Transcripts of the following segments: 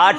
8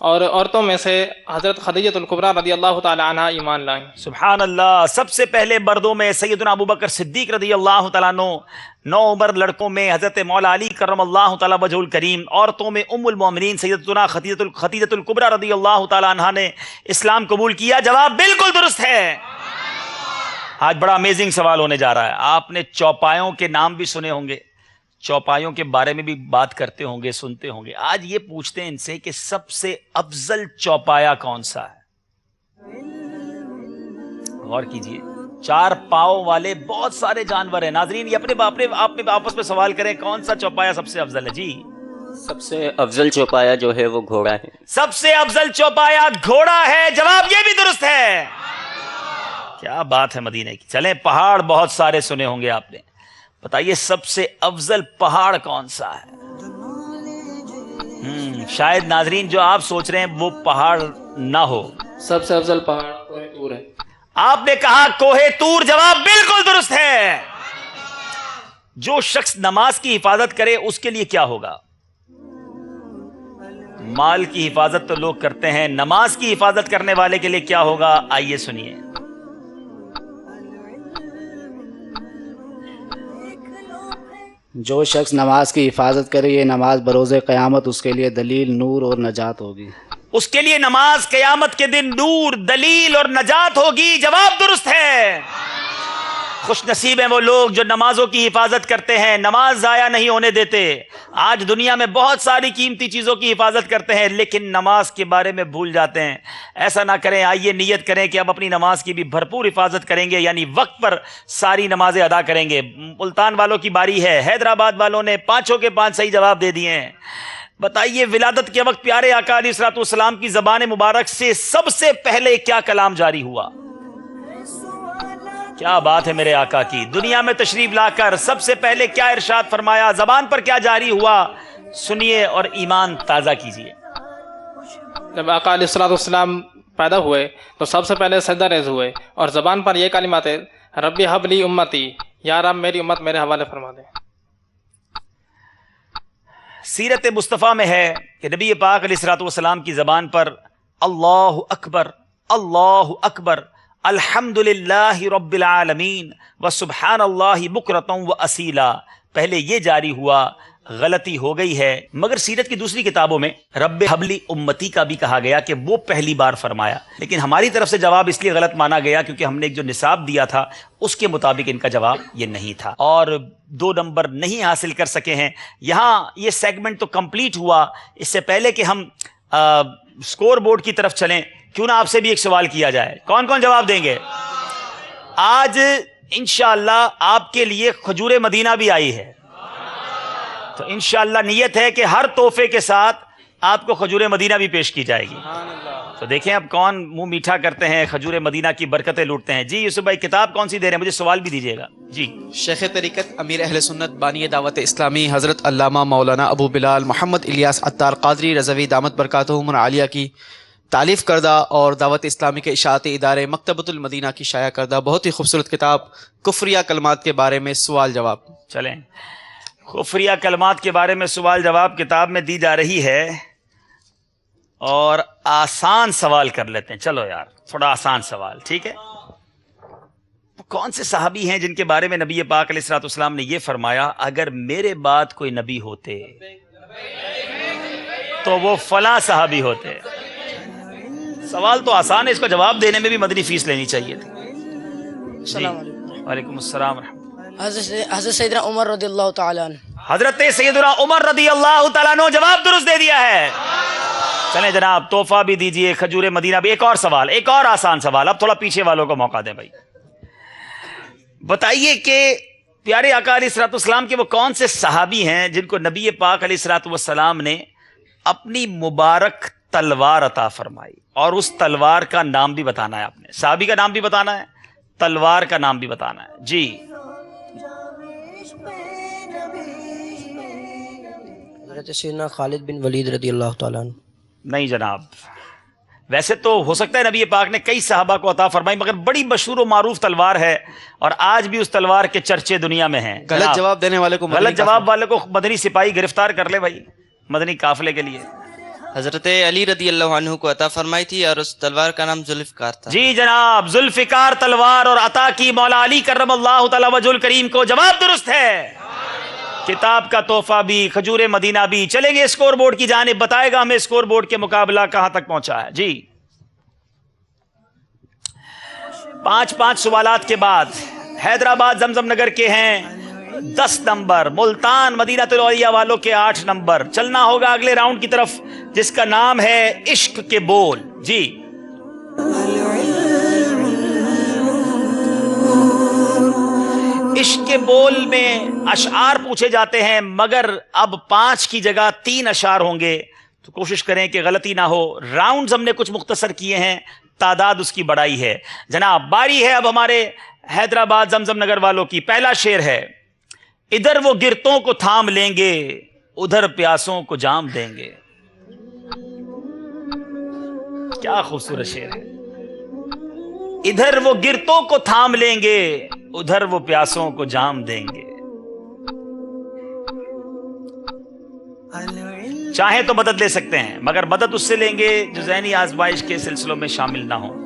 اور عورتوں میں سے حضرت خدیجۃ الکبریٰ رضی اللہ تعالی عنہ ایمان لائیں۔ سبحان اللہ۔ سب سے پہلے مردوں میں سیدنا ابو بکر صدیق رضی اللہ تعالیٰ عنہ، نوعمر لڑکوں میں حضرت مولا علی کرم اللہ تعالیٰ وجہ الکریم، عورتوں میں ام المومنین سیدتنا خدیجۃ الکبریٰ رضی اللہ تعالیٰ عنہ نے اسلام قبول کیا۔ جواب بالکل درست ہے۔ آج بڑا امیزنگ سوال ہونے جا رہا ہے۔ آپ نے چوپایوں کے نام بھی سنے ہوں گے، چوپایوں کے بارے میں بھی بات کرتے ہوں گے، سنتے ہوں گے۔ آج یہ پوچھتے ہیں ان سے کہ سب سے افضل چوپایا کون سا ہے؟ غور کیجئے، 4 پاؤں والے بہت سارے جانور ہیں۔ ناظرین، یہ اپنے آپ میں آپس میں سوال کریں کون سا چوپایا سب سے افضل ہے؟ جی، سب سے افضل چوپایا جو ہے وہ گھوڑا ہے۔ سب سے افضل چوپایا گھوڑا ہے۔ جواب یہ بھی درست ہے۔ کیا بات ہے مدینہ کی۔ چلیں، پہاڑ بہت سارے سنے ہوں گے آپ نے، بتائیے سب سے افضل پہاڑ کون سا ہے؟ شاید ناظرین جو آپ سوچ رہے ہیں وہ پہاڑ نہ ہو۔ سب سے افضل پہاڑ کوہ طور ہے۔ آپ نے کہا کوہ طور، جواب بالکل درست ہے۔ جو شخص نماز کی حفاظت کرے اس کے لیے کیا ہوگا؟ مال کی حفاظت تو لوگ کرتے ہیں، نماز کی حفاظت کرنے والے کے لیے کیا ہوگا؟ آئیے سنیے۔ جو شخص نماز کی حفاظت کرے یہ نماز بروز قیامت اس کے لیے دلیل، نور اور نجات ہوگی۔ اس کے لیے نماز قیامت کے دن نور، دلیل اور نجات ہوگی۔ جواب درست ہے۔ خوش نصیب ہیں وہ لوگ جو نمازوں کی حفاظت کرتے ہیں، نماز ضائع نہیں ہونے دیتے۔ آج دنیا میں بہت ساری قیمتی چیزوں کی حفاظت کرتے ہیں لیکن نماز کے بارے میں بھول جاتے ہیں۔ ایسا نہ کریں، آئیے نیت کریں کہ اب اپنی نماز کی بھی بھرپور حفاظت کریں گے، یعنی وقت پر ساری نمازیں ادا کریں گے۔ ملتان والوں کی باری ہے، حیدرآباد والوں نے 5 کے 5 صحیح جواب دے دیے ہیں۔ بتائیے ولادت کے وقت پیارے آقا علیہ الصلوۃ والسلام کی زبان مبارک سے سب سے پہلے کیا کلام جاری ہوا؟ کیا بات ہے میرے آقا کی۔ دنیا میں تشریف لا کر سب سے پہلے کیا ارشاد فرمایا، زبان پر کیا جاری ہوا؟ سنیے اور ایمان تازہ کیجیے۔ جب آقا علیہ الصلوۃ والسلام پیدا ہوئے تو سب سے پہلے سجدہ ریز ہوئے اور زبان پر یہ کلمات ہے، ربی حب لی امتی، یا رب میری امت میرے حوالے فرما دے۔ سیرت مصطفیٰ میں ہے کہ نبی پاک علیہ الصلوۃ والسلام کی زبان پر اللہ اکبر، اللہ اکبر، الحمد للہ رب العالمین و سبحان اللہ بکرۃ و اصیلا، پہلے یہ جاری ہوا۔ غلطی ہو گئی ہے، مگر سیرت کی دوسری کتابوں میں رب حبلی امتی کا بھی کہا گیا کہ وہ پہلی بار فرمایا، لیکن ہماری طرف سے جواب اس لیے غلط مانا گیا کیونکہ ہم نے ایک جو نصاب دیا تھا اس کے مطابق ان کا جواب یہ نہیں تھا اور 2 نمبر نہیں حاصل کر سکے ہیں۔ یہاں یہ سیگمنٹ تو کمپلیٹ ہوا، اس سے پہلے کہ ہم سکور بورڈ کی طرف چلیں، کیوں نہ آپ سے بھی ایک سوال کیا جائے۔ کون کون جواب دیں گے؟ آج انشاءاللہ آپ کے لیے کھجور مدینہ بھی آئی ہے، تو انشاءاللہ نیت ہے کہ ہر تحفے کے ساتھ آپ کو کھجور مدینہ بھی پیش کی جائے گی۔ تو دیکھیں اب کون منہ میٹھا کرتے ہیں، کھجور مدینہ کی برکتیں لوٹتے ہیں۔ جی یوسف بھائی، کتاب کون سی دے رہے ہیں؟ مجھے سوال بھی دیجیے گا۔ جی، شیخ طریقت امیر اہل سنت بانی دعوت اسلامی حضرت علامہ مولانا ابو بلال محمد الیاس عطار قادری رضوی دامت برکاتہم العالیہ کی تالیف کردہ اور دعوت اسلامی کے اشاعتی ادارے مکتبۃ المدینہ کی شائع کردہ بہت ہی خوبصورت کتاب کفریہ کلمات کے بارے میں سوال جواب۔ چلیں، کفریہ کلمات کے بارے میں سوال جواب کتاب میں دی جا رہی ہے اور آسان سوال کر لیتے ہیں۔ چلو یار، تھوڑا آسان سوال، ٹھیک ہے۔ کون سے صحابی ہیں جن کے بارے میں نبی پاک علیہ الصلوۃ والسلام نے یہ فرمایا، اگر میرے بعد کوئی نبی ہوتے تو وہ فلاں صحابی ہوتے؟ سوال تو آسان ہے، اس کا جواب دینے میں بھی مدنی فیس لینی چاہیے تھی۔ السلام علیکم۔ وعلیکم السلام ورحمۃ۔ حضرت سیدنا عمر رضی اللہ تعالیٰ عنہ۔ حضرت سیدنا عمر رضی اللہ تعالیٰ عنہ، جواب درست دے دیا ہے۔ چلیں جناب، تحفہ بھی دیجئے، کھجور مدینہ بھی۔ ایک اور سوال، ایک اور آسان سوال، اب تھوڑا پیچھے والوں کو موقع دیں بھائی۔ بتائیے کہ پیارے آقا علیہ الصلوۃ والسلام کے وہ کون سے صحابی ہیں جن کو نبی پاک علیہ الصلوۃ والسلام نے اپنی مبارک تلوار عطا فرمائی، اور اس تلوار کا نام بھی بتانا ہے آپ نے، صحابی کا نام بھی بتانا ہے، تلوار کا نام بھی بتانا ہے۔ جی، حضرت سیدنا خالد بن ولید رضی اللہ تعالیٰ عنہ۔ نہیں جناب، ویسے تو ہو سکتا ہے نبی پاک نے کئی صحابہ کو عطا فرمائی، مگر بڑی مشہور و معروف تلوار ہے اور آج بھی اس تلوار کے چرچے دنیا میں ہیں۔ غلط جواب دینے والے کو غلط جواب والے کو مدنی سپاہی گرفتار کر لے بھائی، مدنی قافلے کے لیے۔ حضرت علی رضی اللہ عنہ کو عطا فرمائی تھی اور اس تلوار کا نام ذوالفقار تھا. جی جناب، ذوالفقار تلوار اور عطا کی مولا علی کرم اللہ تعالی وجہ الکریم کو. جواب درست ہے. کتاب کا تحفہ بھی، کھجور مدینہ بھی. چلیں گے اسکور بورڈ کی جانب، بتائے گا ہمیں اسکور بورڈ کے مقابلہ کہاں تک پہنچا ہے. جی 5 سوالات کے بعد حیدرآباد زمزم نگر کے ہیں 10 نمبر، ملتان مدینہ الاولیاء والوں کے 8 نمبر. چلنا ہوگا اگلے راؤنڈ کی طرف جس کا نام ہے عشق کے بول. جی عشق کے بول میں اشعار پوچھے جاتے ہیں، مگر اب 5 کی جگہ 3 اشعار ہوں گے، تو کوشش کریں کہ غلطی نہ ہو. راؤنڈز ہم نے کچھ مختصر کیے ہیں، تعداد اس کی بڑائی ہے. جناب باری ہے اب ہمارے حیدرآباد زمزم نگر والوں کی. پہلا شعر ہے: ادھر وہ گرتوں کو تھام لیں گے، ادھر پیاسوں کو جام دیں گے. کیا خوبصورت شعر ہے. ادھر وہ گرتوں کو تھام لیں گے، ادھر وہ پیاسوں کو جام دیں گے. چاہیں تو مدد لے سکتے ہیں، مگر مدد اس سے لیں گے جو ذہنی آزمائش کے سلسلوں میں شامل نہ ہوں.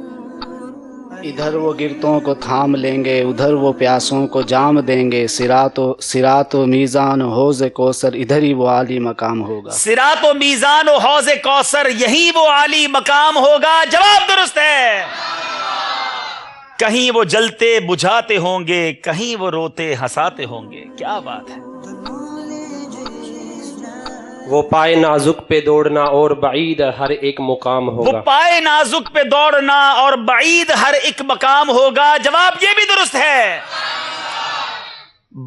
ادھر وہ گرتوں کو تھام لیں گے، ادھر وہ پیاسوں کو جام دیں گے. صراط و میزان و حوض کوثر، ادھر ہی وہ عالی مقام ہوگا. صراط و میزان و حوض کوثر، یہی وہ عالی مقام ہوگا. جواب درست ہے. کہیں وہ جلتے بجھاتے ہوں گے، کہیں وہ روتے ہنساتے ہوں گے. کیا بات ہے. وہ پائے نازک پہ دوڑنا اور بعید ہر ایک مقام وہ ہوگا. پائے نازک پہ دوڑنا اور بعید ہر ایک مقام ہوگا. جواب یہ بھی درست ہے.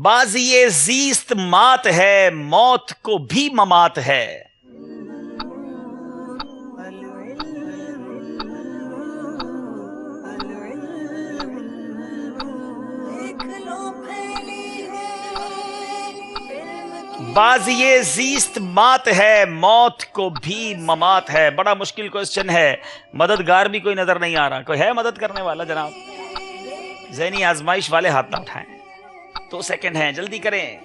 بازی زیست مات ہے، موت کو بھی ممات ہے. بازی زیست مات ہے، موت کو بھی ممات ہے. بڑا مشکل کوسچن ہے. مددگار بھی کوئی نظر نہیں آ رہا. کوئی ہے مدد کرنے والا جناب؟ ذہنی آزمائش والے ہاتھ نہ اٹھائیں. 2 سیکنڈ ہیں، جلدی کریں.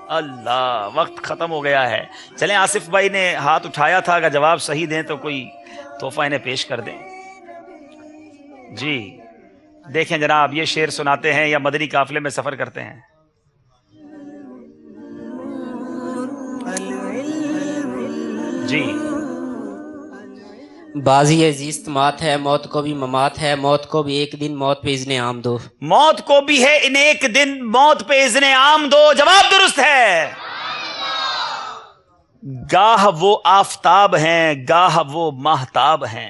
اللہ، وقت ختم ہو گیا ہے. چلیں، آصف بھائی نے ہاتھ اٹھایا تھا، اگر جواب صحیح دیں تو کوئی تحفہ انہیں پیش کر دیں. جی دیکھیں جناب، یہ شعر سناتے ہیں یا مدنی قافلے میں سفر کرتے ہیں؟ جی بازی زیست مات ہے، موت کو بھی ممات ہے. موت کو بھی ایک دن موت پہ اذن عام دو. موت کو بھی ہے ان ایک دن موت پہ اذن عام دو. جواب درست ہے. گاہ وہ آفتاب ہیں، گاہ وہ ماہتاب ہیں.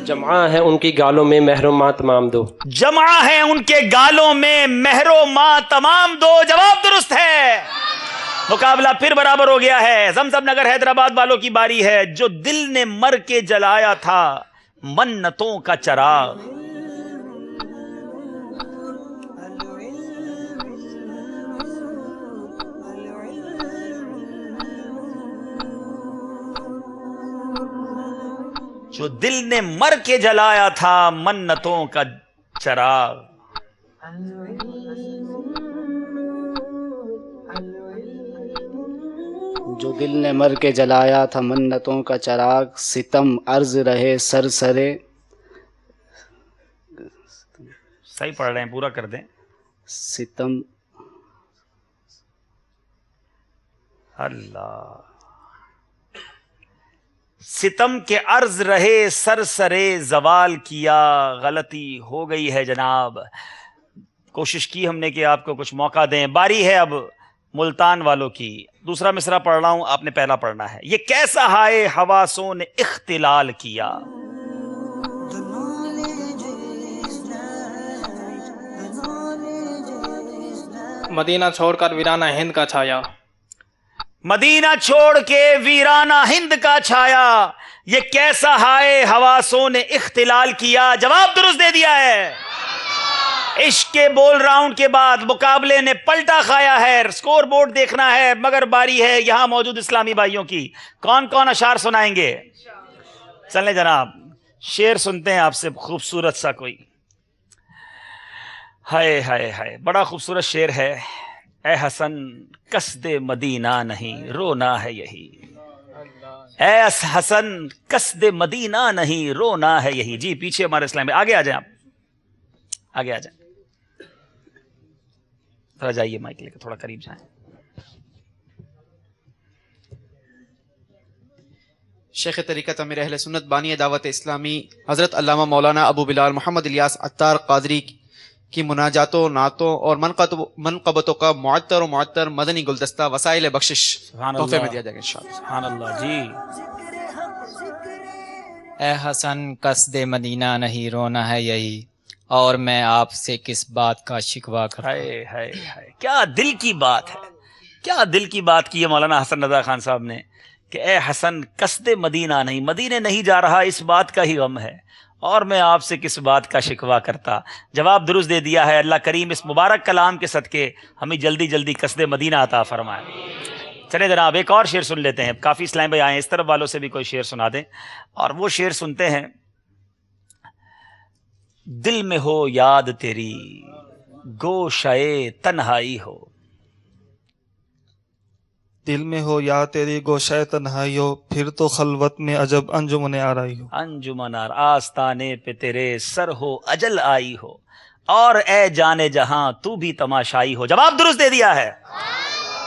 جمعہ ہے ان کی گالوں میں مہر و ماں تمام دو. جمع ہے ان کے گالوں میں مہر و ماں تمام دو. جواب درست ہے. مقابلہ پھر برابر ہو گیا ہے. زمزم نگر حیدرآباد والوں کی باری ہے. جو دل نے مر کے جلایا تھا منتوں کا چراغ. جو دل نے مر کے جلایا تھا منتوں کا چراغ. جو دل نے مر کے جلایا تھا منتوں کا چراغ. ستم عرض رہے سرسرے. صحیح پڑھ رہے ہیں، پورا کر دیں. ستم. اللہ. ستم کے عرض رہے سرسرے زوال کیا. غلطی ہو گئی ہے جناب. کوشش کی ہم نے کہ آپ کو کچھ موقع دیں. باری ہے اب ملتان والوں کی. دوسرا مصرع پڑھ رہا ہوں، آپ نے پہلا پڑھنا ہے. یہ کیسا ہائے حواسوں نے اختلال کیا. مدینہ چھوڑ کر ویرانہ ہند کا چھایا. مدینہ چھوڑ کے ویرانہ ہند کا چھایا. یہ کیسا ہائے حواسوں نے اختلال کیا. جواب درست دے دیا ہے. عشق کے بول راؤنڈ کے بعد مقابلے نے پلٹا کھایا ہے، سکور بورڈ دیکھنا ہے، مگر باری ہے یہاں موجود اسلامی بھائیوں کی۔ کون کون اشعار سنائیں گے؟ چلیں جناب، شعر سنتے ہیں آپ سے خوبصورت سا کوئی۔ ہائے ہائے ہائے، بڑا خوبصورت شعر ہے۔ اے حسن قصد مدینہ نہیں رونا ہے یہی، اے حسن قصد مدینہ نہیں رونا ہے یہی۔ جی پیچھے ہمارے اسلام میں آگے آ جائیں، آپ آگے آ جائیں، تھوڑا جائیے مائک لے کے تھوڑا قریب جائیں۔ شیخ طریقت امیر اہل سنت بانی دعوت اسلامی حضرت علامہ مولانا ابو بلال محمد الیاس عطار قادری کی مناجاتوں، نعتوں اور منقبتوں کا معطر و معطر مدنی گلدستہ وسائل بخشش تحفے میں دیا جائے گا انشاءاللہ۔ سبحان اللہ۔ جی اے حسن قصد مدینہ نہیں رونا ہے یہی، اور میں آپ سے کس بات کا شکوہ کروں۔ ہائے ہائے ہائے، کیا دل کی بات ہے، کیا دل کی بات کی ہے مولانا حسن رضا خان صاحب نے کہ اے حسن قصد مدینہ نہیں، مدینے نہیں جا رہا، اس بات کا ہی غم ہے، اور میں آپ سے کس بات کا شکوہ کرتا۔ جواب درست دے دیا ہے۔ اللہ کریم اس مبارک کلام کے صدقے ہمیں جلدی جلدی قصد مدینہ عطا فرمائے۔ چلے جناب ایک اور شعر سن لیتے ہیں، کافی اسلام بھائی آئے ہیں، اس طرف والوں سے بھی کوئی شعر سنا دیں، اور وہ شعر سنتے ہیں۔ دل میں ہو یاد تیری گوشائے تنہائی ہو، دل میں ہو یا تیری گوشہ تنہائی ہو، پھر تو خلوت میں عجب انجمن آرائی ہو، انجمن آستانے پہ تیرے سر ہو اجل آئی ہو، اور اے جانے جہاں تو بھی تماشائی ہو۔ جواب درست دے دیا ہے۔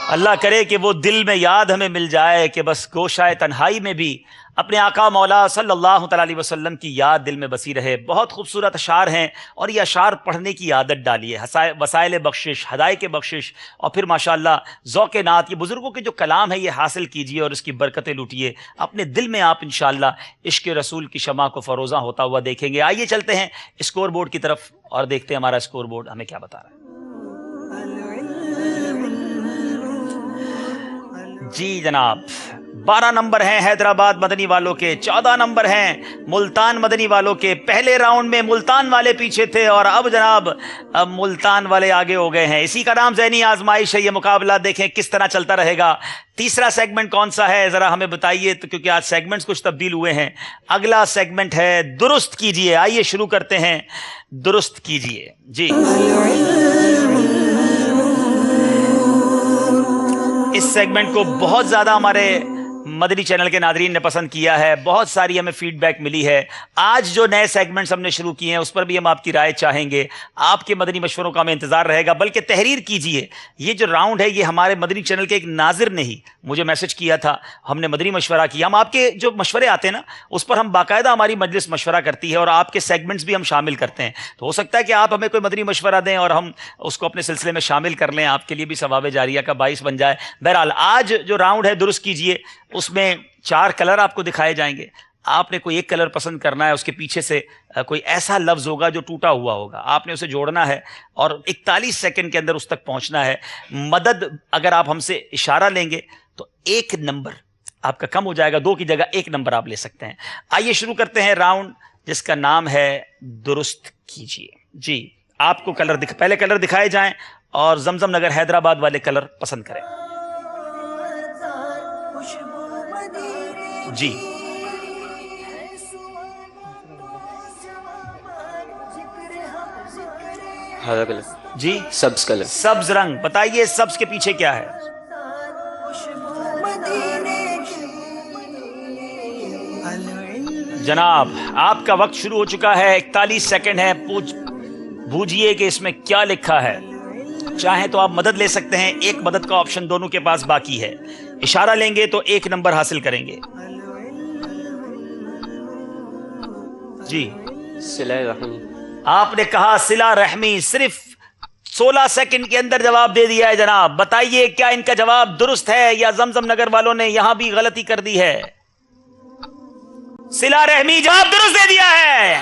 اللہ کرے کہ وہ دل میں یاد ہمیں مل جائے کہ بس گوشہ تنہائی میں بھی اپنے آقا مولا صلی اللہ تعالی علیہ وسلم کی یاد دل میں بسی رہے۔ بہت خوبصورت اشعار ہیں، اور یہ اشعار پڑھنے کی عادت ڈالیے، وسائل بخشش، ہدایت بخشش، اور پھر ماشاءاللہ ذوق نعت، یہ بزرگوں کے جو کلام ہے یہ حاصل کیجئے اور اس کی برکتیں لوٹیے۔ اپنے دل میں آپ انشاءاللہ عشق رسول کی شمع کو فروزاں ہوتا ہوا دیکھیں گے۔ آئیے چلتے ہیں اسکور بورڈ کی طرف اور دیکھتے ہیں ہمارا اسکور بورڈ ہمیں کیا بتا رہا ہے۔ جی جناب 12 نمبر ہیں حیدرآباد مدنی والوں کے، 14 نمبر ہیں ملتان مدنی والوں کے۔ پہلے راؤنڈ میں ملتان والے پیچھے تھے، اور اب جناب ملتان والے آگے ہو گئے ہیں۔ اسی کا نام ذہنی آزمائش ہے۔ یہ مقابلہ دیکھیں کس طرح چلتا رہے گا۔ تیسرا سیگمنٹ کون سا ہے ذرا ہمیں بتائیے، تو کیونکہ آج سیگمنٹس کچھ تبدیل ہوئے ہیں۔ اگلا سیگمنٹ ہے درست کیجئے۔ آئیے شروع کرتے ہیں، درست کیجئے۔ جی اس سیگمنٹ کو بہت زیادہ ہمارے مدنی چینل کے ناظرین نے پسند کیا ہے، بہت ساری ہمیں فیڈ بیک ملی ہے۔ آج جو نئے سیگمنٹس ہم نے شروع کیے ہیں اس پر بھی ہم آپ کی رائے چاہیں گے، آپ کے مدنی مشوروں کا ہمیں انتظار رہے گا، بلکہ تحریر کیجئے۔ یہ جو راؤنڈ ہے یہ ہمارے مدنی چینل کے ایک ناظر نے ہی مجھے میسج کیا تھا، ہم نے مدنی مشورہ کیا۔ ہم آپ کے جو مشورے آتے ہیں نا اس پر ہم باقاعدہ ہماری مجلس مشورہ کرتی ہے، اور آپ کے سیگمنٹس بھی ہم شامل کرتے ہیں۔ تو ہو سکتا ہے کہ آپ ہمیں کوئی مدنی مشورہ دیں اور ہم اس کو اپنے سلسلے میں شامل کر لیں، آپ کے لیے بھی ثواب جاریہ کا باعث بن جائے۔ بہرحال آج جو راؤنڈ ہے درست کیجئے، اس میں 4 کلر آپ کو دکھائے جائیں گے۔ آپ نے کوئی ایک کلر پسند کرنا ہے، اس کے پیچھے سے کوئی ایسا لفظ ہوگا جو ٹوٹا ہوا ہوگا، آپ نے اسے جوڑنا ہے اور 41 سیکنڈ کے اندر اس تک پہنچنا ہے۔ مدد اگر آپ ہم سے اشارہ لیں گے تو 1 نمبر آپ کا کم ہو جائے گا، 2 کی جگہ 1 نمبر آپ لے سکتے ہیں۔ آئیے شروع کرتے ہیں راؤنڈ جس کا نام ہے درست کیجئے۔ جی آپ کو پہلے کلر دکھائے جائیں اور زمزم نگر حیدرآباد والے کلر پسند کریں۔ جی ہرا کلر، جی سبز کلر، سبز رنگ۔ بتائیے سبز کے پیچھے کیا ہے؟ جناب آپ کا وقت شروع ہو چکا ہے، 41 سیکنڈ ہے۔ بوجھئے کہ اس میں کیا لکھا ہے۔ چاہیں تو آپ مدد لے سکتے ہیں، ایک مدد کا آپشن دونوں کے پاس باقی ہے۔ اشارہ لیں گے تو 1 نمبر حاصل کریں گے۔ جی صلہ رحمی، آپ نے کہا صلہ رحمی، صرف 16 سیکنڈ کے اندر جواب دے دیا ہے جناب۔ بتائیے کیا ان کا جواب درست ہے یا زمزم نگر والوں نے یہاں بھی غلطی کر دی ہے؟ صلہ رحمی جواب درست دے دیا ہے۔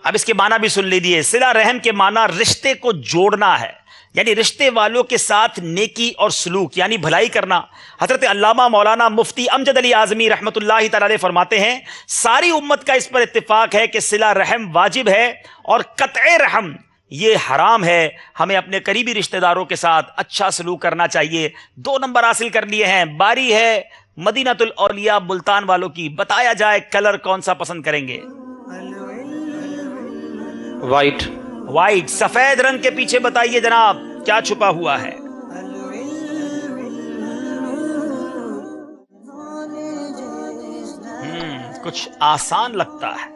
اب اس کے معنی بھی سن لیجیے۔ صلہ رحم کے معنی رشتے کو جوڑنا ہے، یعنی رشتے والوں کے ساتھ نیکی اور سلوک یعنی بھلائی کرنا۔ حضرت علامہ مولانا مفتی امجد علی اعظمی رحمۃ اللہ تعالی علیہ فرماتے ہیں ساری امت کا اس پر اتفاق ہے کہ صلہ رحم واجب ہے، اور قطع رحم یہ حرام ہے. ہمیں اپنے قریبی رشتہ داروں کے ساتھ اچھا سلوک کرنا چاہیے. 2 نمبر حاصل کر لیے ہیں. باری ہے مدینۃ الاولیاء ملتان والوں کی. بتایا جائے کلر کون سا پسند کریں گے؟ وائٹ. وائٹ. سفید رنگ کے پیچھے بتائیے جناب کیا چھپا ہوا ہے؟ کچھ آسان لگتا ہے.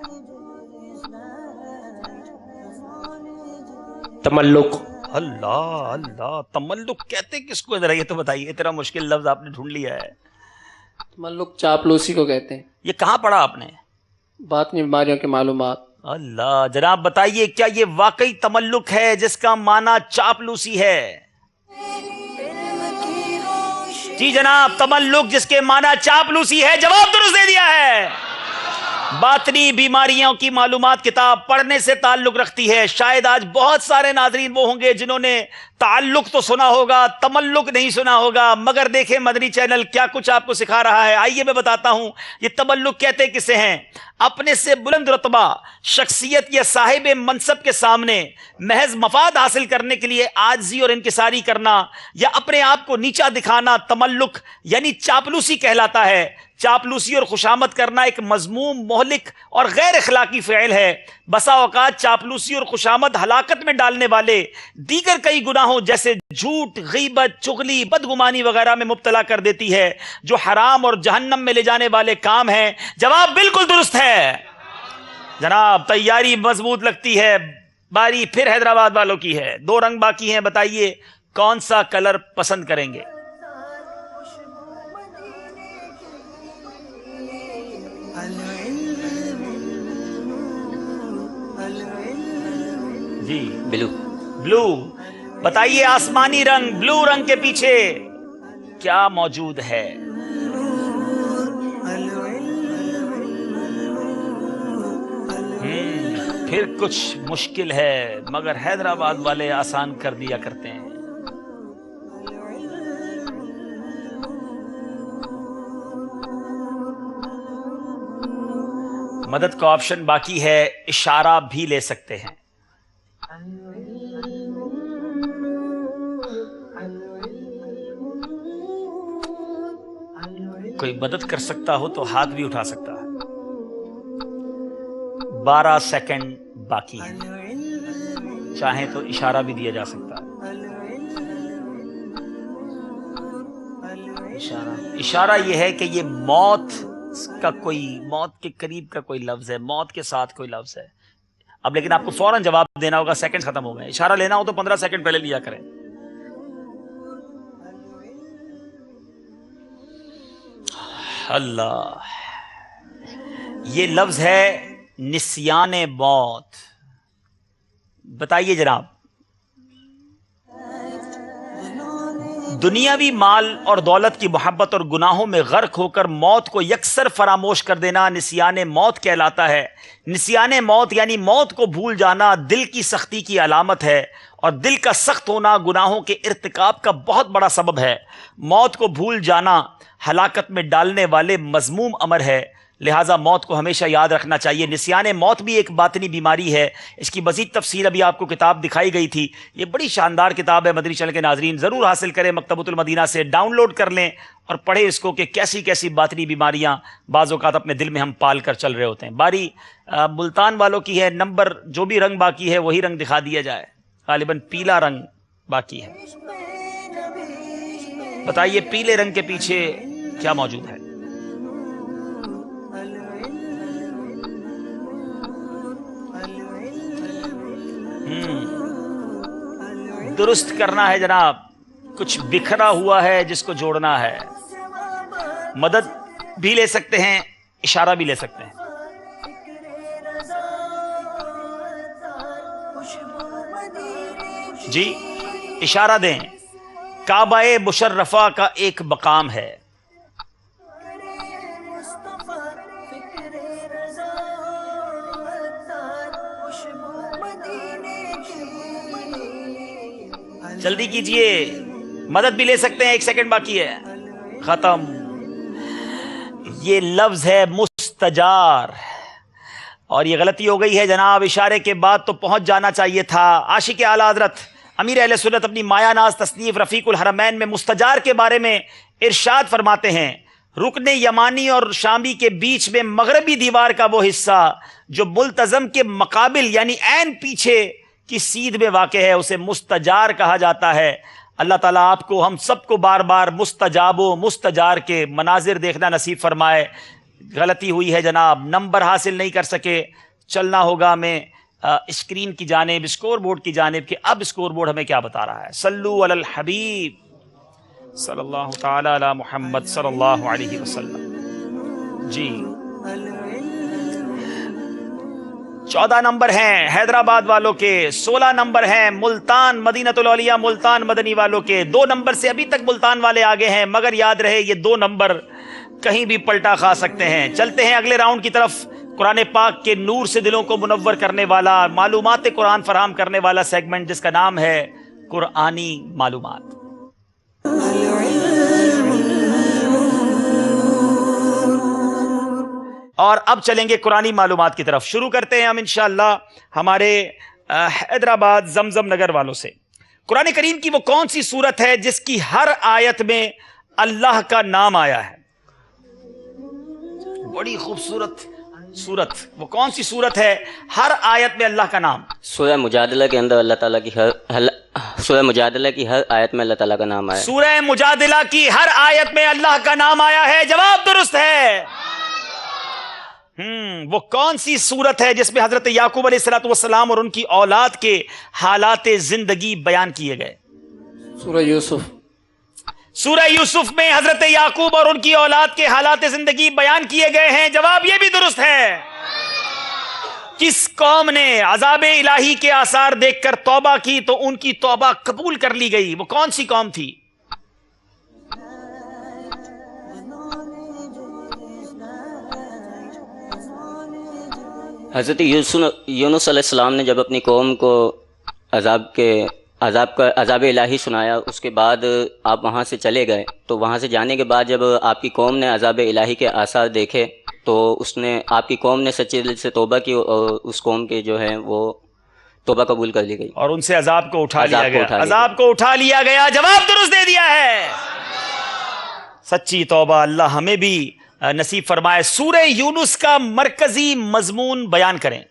تملق. اللہ اللہ، تملق کہتے کس کو؟ ذرا یہ تو بتائیے، اتنا مشکل لفظ آپ نے ڈھونڈ لیا ہے. تملق چاپلوسی کو کہتے ہیں. یہ کہاں پڑھا آپ نے؟ باطنی بیماریوں کی معلومات. اللہ، جناب بتائیے کیا یہ واقعی تملق ہے جس کا معنی چاپلوسی ہے؟ جی جناب، تملق جس کے معنی چاپلوسی ہے، جواب درست دے دیا ہے. باطنی بیماریوں کی معلومات کتاب پڑھنے سے تعلق رکھتی ہے. شاید آج بہت سارے ناظرین وہ ہوں گے جنہوں نے تعلق تو سنا ہوگا، تملق نہیں سنا ہوگا. مگر دیکھیں مدنی چینل کیا کچھ آپ کو سکھا رہا ہے. آئیے میں بتاتا ہوں یہ تملق کہتے کسے ہیں. اپنے سے بلند رتبہ شخصیت یا صاحب منصب کے سامنے محض مفاد حاصل کرنے کے لیے عاجزی اور انکساری کرنا یا اپنے آپ کو نیچا دکھانا تملق یعنی چاپلوسی کہلاتا ہے. چاپلوسی اور خوشامد کرنا ایک مذموم، مہلک اور غیر اخلاقی فعل ہے. بسا اوقات چاپلوسی اور خوشامد ہلاکت میں ڈالنے والے دیگر کئی گناہوں جیسے جھوٹ، غیبت، چغلی، بدگمانی وغیرہ میں مبتلا کر دیتی ہے، جو حرام اور جہنم میں لے جانے والے کام ہیں. جواب بالکل درست ہے جناب. تیاری مضبوط لگتی ہے. باری پھر حیدرآباد والوں کی ہے. 2 رنگ باقی ہیں. بتائیے کون سا کلر پسند کریں گے؟ جی بلو. بلو. بتائیے آسمانی رنگ، بلو رنگ کے پیچھے کیا موجود ہے؟ پھر کچھ مشکل ہے مگر حیدرآباد والے آسان کر دیا کرتے ہیں. مدد کا آپشن باقی ہے. اشارہ بھی لے سکتے ہیں. کوئی مدد کر سکتا ہو تو ہاتھ بھی اٹھا سکتا ہے. 12 سیکنڈ باقی ہیں. چاہیں تو اشارہ بھی دیا جا سکتا ہے. اشارہ یہ ہے کہ یہ موت کا کوئی، موت کے قریب کا کوئی لفظ ہے، موت کے ساتھ کوئی لفظ ہے. اب لیکن آپ کو فوراً جواب دینا ہوگا، سیکنڈ ختم ہو گئے. اشارہ لینا ہو تو 15 سیکنڈ پہلے لیا کریں. اللہ، یہ لفظ ہے نسیان موت. بتائیے جناب، دنیاوی مال اور دولت کی محبت اور گناہوں میں غرق ہو کر موت کو یکسر فراموش کر دینا نسیان موت کہلاتا ہے. نسیان موت یعنی موت کو بھول جانا دل کی سختی کی علامت ہے، اور دل کا سخت ہونا گناہوں کے ارتکاب کا بہت بڑا سبب ہے. موت کو بھول جانا ہلاکت میں ڈالنے والے مذموم امر ہے. لہٰذا موت کو ہمیشہ یاد رکھنا چاہیے. نسیان موت بھی ایک باطنی بیماری ہے. اس کی مزید تفصیل ابھی آپ کو کتاب دکھائی گئی تھی. یہ بڑی شاندار کتاب ہے. مدنی چینل کے ناظرین ضرور حاصل کریں. مکتبۃ المدینہ سے ڈاؤن لوڈ کر لیں اور پڑھیں اس کو کہ کیسی کیسی باطنی بیماریاں بعض اوقات اپنے دل میں ہم پال کر چل رہے ہوتے ہیں. باری ملتان والوں کی ہے. نمبر جو بھی رنگ باقی ہے وہی رنگ دکھا دیا جائے. غالباً پیلا رنگ باقی ہے. بتائیے پیلے رنگ کے پیچھے کیا موجود ہے؟ درست کرنا ہے جناب. کچھ بکھرا ہوا ہے جس کو جوڑنا ہے. مدد بھی لے سکتے ہیں، اشارہ بھی لے سکتے ہیں. جی اشارہ دیں. کعبہ مشرفہ کا ایک مقام ہے. جلدی کیجئے، مدد بھی لے سکتے ہیں. 1 سیکنڈ باقی ہے. ختم. یہ لفظ ہے مستجار. اور یہ غلطی ہو گئی ہے جناب، اشارے کے بعد تو پہنچ جانا چاہیے تھا۔ عاشق اعلیٰ حضرت امیر اہل سنت اپنی مایا ناز تصنیف رفیق الحرمین میں مستجار کے بارے میں ارشاد فرماتے ہیں، رکن یمانی اور شامی کے بیچ میں مغربی دیوار کا وہ حصہ جو ملتزم کے مقابل یعنی عین پیچھے کی سیدھ میں واقع ہے اسے مستجار کہا جاتا ہے۔ اللہ تعالیٰ آپ کو ہم سب کو بار بار مستجاب و مستجار کے مناظر دیکھنا نصیب فرمائے۔ غلطی ہوئی ہے جناب، نمبر حاصل نہیں کر سکے، چلنا ہوگا ہمیں اسکرین کی جانب، اسکور بورڈ کی جانب کہ اب اسکور بورڈ ہمیں کیا بتا رہا ہے۔ صلو علی الحبیب صلی اللہ تعالی علی محمد صلی اللہ علیہ وسلم۔ جی 14 نمبر ہیں حیدرآباد والوں کے، 16 نمبر ہیں ملتان مدینۃ الاولیاء ملتان مدنی والوں کے۔ 2 نمبر سے ابھی تک ملتان والے آگے ہیں، مگر یاد رہے یہ 2 نمبر کہیں بھی پلٹا کھا سکتے ہیں۔ چلتے ہیں اگلے راؤنڈ کی طرف۔ قرآن پاک کے نور سے دلوں کو منور کرنے والا، معلومات قرآن فراہم کرنے والا سیگمنٹ جس کا نام ہے قرآنی معلومات۔ اور اب چلیں گے قرآنی معلومات کی طرف۔ شروع کرتے ہیں ہم انشاءاللہ ہمارے حیدرآباد زمزم نگر والوں سے۔ قرآن کریم کی وہ کون سی سورت ہے جس کی ہر آیت میں اللہ کا نام آیا ہے؟ بڑی خوبصورت سورت، وہ کون سی سورت ہے ہر آیت میں اللہ کا نام؟ سورہ مجادلہ کے اندر اللہ تعالیٰ کی سورہ مجادلہ کی ہر آیت میں اللہ تعالیٰ کا نام آیا ہے۔ سورہ مجادلہ کی ہر آیت میں اللہ کا نام آیا ہے، جواب درست ہے۔ وہ کون سی سورت ہے جس میں حضرت یعقوب علیہ السلام اور ان کی اولاد کے حالات زندگی بیان کیے گئے؟ سورہ یوسف۔ سورہ یوسف میں حضرت یعقوب اور ان کی اولاد کے حالات زندگی بیان کیے گئے ہیں، جواب یہ بھی درست ہے۔ کس قوم نے عذاب الہی کے آثار دیکھ کر توبہ کی تو ان کی توبہ قبول کر لی گئی؟ وہ کون سی قوم تھی؟ حضرت یونس علیہ السلام نے جب اپنی قوم کو عذاب الہی سنایا، اس کے بعد آپ وہاں سے چلے گئے، تو وہاں سے جانے کے بعد جب آپ کی قوم نے عذاب الہی کے آثار دیکھے تو آپ کی قوم نے سچے دل سے توبہ کی اور اس قوم کے جو ہے وہ توبہ قبول کر لی گئی اور ان سے عذاب کو اٹھا لیا گیا۔ عذاب کو اٹھا لیا گیا، جواب درست دے دیا ہے۔ سچی توبہ اللہ ہمیں بھی نصیب فرمائے۔ سورہ یونس کا مرکزی مضمون بیان کریں۔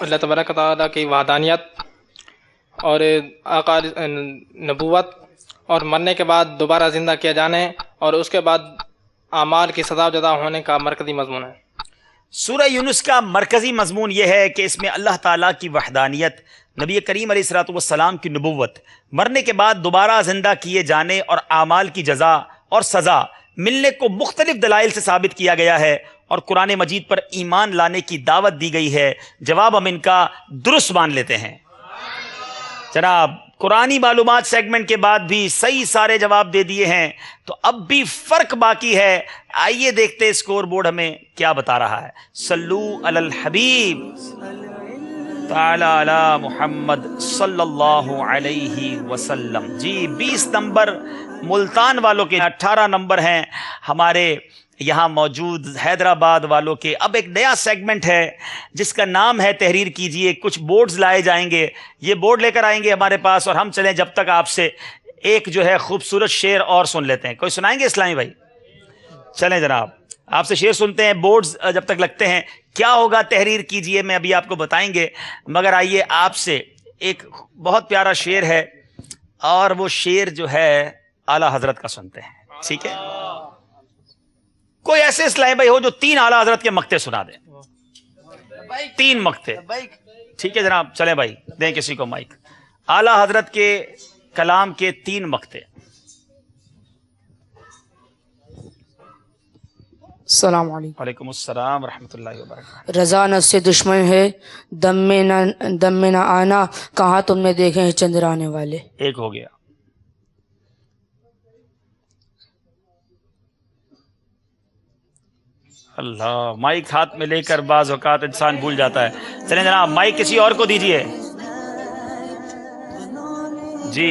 اللہ تبارک و تعالیٰ کی وحدانیت اور آقا نبوت اور مرنے کے بعد دوبارہ زندہ کیا جانے اور اس کے بعد اعمال کی سزا و جزا ہونے کا مرکزی مضمون ہے۔ سورہ یونس کا مرکزی مضمون یہ ہے کہ اس میں اللہ تعالیٰ کی وحدانیت، نبی کریم علیہ السلام کی نبوت، مرنے کے بعد دوبارہ زندہ کیے جانے اور اعمال کی جزا اور سزا ملنے کو مختلف دلائل سے ثابت کیا گیا ہے اور قرآن مجید پر ایمان لانے کی دعوت دی گئی ہے۔ جواب ہم ان کا درست مان لیتے ہیں جناب۔ قرآنی معلومات سیگمنٹ کے بعد بھی صحیح سارے جواب دے دیے ہیں، تو اب بھی فرق باقی ہے۔ آئیے دیکھتے اسکور بورڈ ہمیں کیا بتا رہا ہے۔ صلو علی الحبیب تعالی علی محمد صلی اللہ علیہ وسلم۔ جی 20 نمبر ملتان والوں کے، 18 نمبر ہیں ہمارے یہاں موجود حیدرآباد والوں کے۔ اب ایک نیا سیگمنٹ ہے جس کا نام ہے تحریر کیجئے۔ کچھ بورڈز لائے جائیں گے، یہ بورڈ لے کر آئیں گے ہمارے پاس اور ہم چلیں جب تک آپ سے ایک جو ہے خوبصورت شعر اور سن لیتے ہیں۔ کوئی سنائیں گے اسلامی بھائی؟ چلیں جناب آپ سے شعر سنتے ہیں، بورڈز جب تک لگتے ہیں۔ کیا ہوگا تحریر کیجئے میں ابھی آپ کو بتائیں گے، مگر آئیے آپ سے ایک بہت پیارا شعر ہے اور وہ شعر جو ہے اعلیٰ حضرت کا سنتے ہیں، ٹھیک ہے؟ کوئی ایسے اسلامی بھائی ہو جو 3 اعلیٰ حضرت کے مقتے سنا دیں، 3 مقتے، ٹھیک ہے جناب؟ چلیں بھائی دیں کسی کو مائک۔ اعلیٰ حضرت کے کلام کے 3 مقتے۔ السلام علیکم۔ وعلیکم السلام ورحمۃ اللہ وبرکاتہ۔ رضا نفس سے دشمن ہے، دم میں نہ آنا، کہاں تم نے دیکھے ہیں چندرانے والے۔ ایک ہو گیا۔ اللہ، مائک ہاتھ میں لے کر بعض اوقات انسان بھول جاتا ہے۔ چلیں جناب مائک کسی اور کو دیجئے۔ جی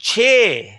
6।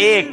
1,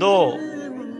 2,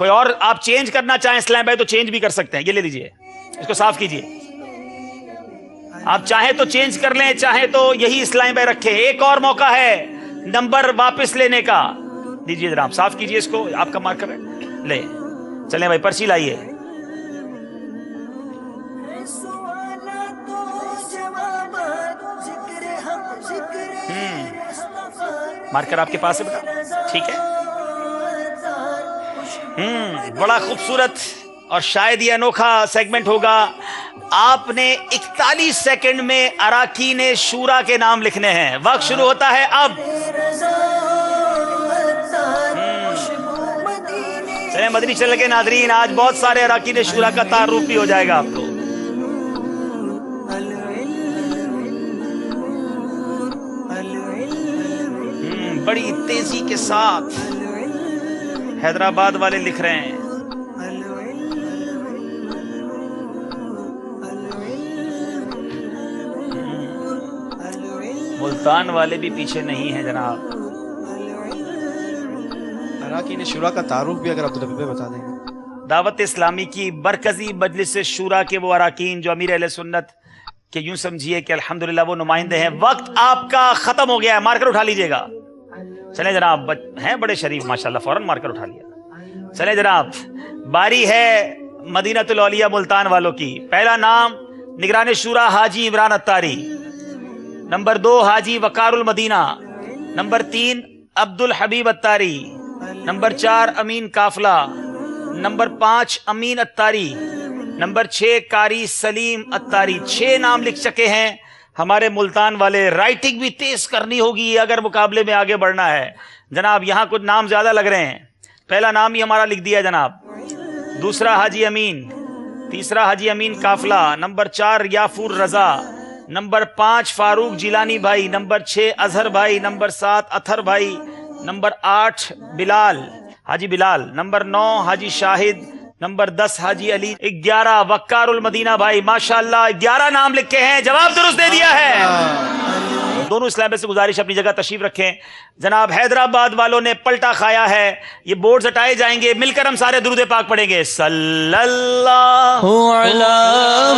کوئی اور آپ چینج کرنا چاہیں اسلام بھائی تو چینج بھی کر سکتے ہیں. یہ لے لیجئے, اس کو صاف کیجئے. آپ چاہیں تو چینج کر لیں, چاہیں تو یہی اسلام بھائی رکھیں. ایک اور موقع ہے نمبر واپس لینے کا. دیجئے جناب, صاف کیجئے اس کو, آپ کا مارکر ہے, لے چلیں بھائی پرچی لائیے. مارکر آپ کے پاس ہے بیٹا, ٹھیک ہے. بڑا خوبصورت اور شاید یہ انوکھا سیگمنٹ ہوگا. آپ نے 41 سیکنڈ میں اراکین شورا کے نام لکھنے ہیں. وقت شروع ہوتا ہے اب. چلیں مدنی چینل کے ناظرین, آج بہت سارے اراکین شورا کا تعارف بھی ہو جائے گا آپ کو. بڑی تیزی کے ساتھ حیدرآباد والے لکھ رہے ہیں. ملتان والے بھی پیچھے نہیں ہیں جناب. اراکین شورا کا تعارف بھی اگر عبدالحبیب بھائی بتا دیں. دعوت اسلامی کی مرکزی مجلس شورا کے وہ اراکین جو امیر اہل سنت کے یوں سمجھیے کہ الحمدللہ وہ نمائندے ہیں. وقت آپ کا ختم ہو گیا ہے, مارکر اٹھا لیجئے گا. چلیں جناب, ہیں بڑے شریف ماشاءاللہ, فوراً مارکر اٹھا لیا. چلیں جناب, باری ہے مدینۃ الاولیاء ملتان والوں کی. پہلا نام نگران شورا حاجی عمران اتاری, نمبر 2 حاجی وقار المدینہ, نمبر 3 عبدالحبیب اتاری, نمبر 4 امین قافلہ, نمبر 5 امین اتاری, نمبر 6 قاری سلیم اتاری. 6 نام لکھ چکے ہیں ہمارے ملتان والے. رائٹنگ بھی تیز کرنی ہوگی اگر مقابلے میں آگے بڑھنا ہے جناب. یہاں کچھ نام زیادہ لگ رہے ہیں. پہلا نام ہی ہمارا لکھ دیا جناب, دوسرا حاجی امین, تیسرا حاجی امین قافلہ, نمبر 4 یافور رضا, نمبر 5 فاروق جیلانی بھائی, نمبر 6 اظہر بھائی, نمبر 7 اطہر بھائی, نمبر 8 بلال حاجی بلال, نمبر 9 حاجی شاہد, نمبر 10 حاجی علی, 11 وقار المدینہ بھائی. ماشاءاللہ 11 نام لکھے ہیں, جواب درست دے دیا ہے. دونوں اسلام سے گزارش اپنی جگہ تشریف رکھیں جناب. حیدرآباد والوں نے پلٹا کھایا ہے, یہ بورڈز ہٹائے جائیں گے. مل کر ہم سارے درود پاک پڑھیں گے. صلی اللہ علی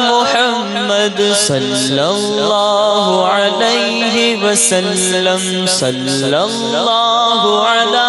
محمد صلی اللہ علیہ وسلم, صلی اللہ علی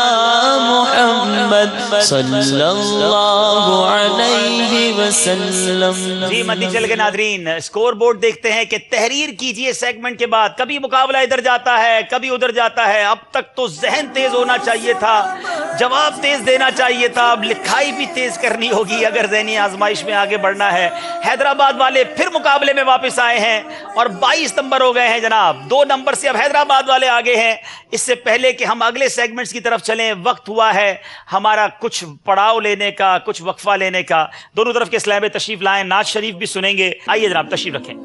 محمد صلی اللہ علیہ وسلم. جی مدنی چینل کے ناظرین, اسکور بورڈ دیکھتے ہیں کہ تحریر کیجئے سیگمنٹ کے بعد. کبھی مقابلہ ادھر جاتا ہے, کبھی ادھر جاتا ہے. اب تک تو ذہن تیز ہونا چاہیے تھا, جواب تیز دینا چاہیے تھا. اب لکھائی بھی تیز کرنی ہوگی اگر ذہنی آزمائش میں آگے بڑھنا ہے. حیدرآباد والے پھر مقابلے میں واپس آئے ہیں اور 22 نمبر ہو گئے ہیں جناب. 2 نمبر سے اب حیدرآباد والے آگے ہیں. اس سے پہلے کہ ہم اگلے سیگمنٹس کی طرف چلیں, وقت ہوا ہے ہمارا کچھ پڑاؤ لینے کا, کچھ وقفہ لینے کا. دونوں طرف کے اسلام تشریف لائیں, نعت شریف بھی سنیں گے. آئیے جناب تشریف رکھیں.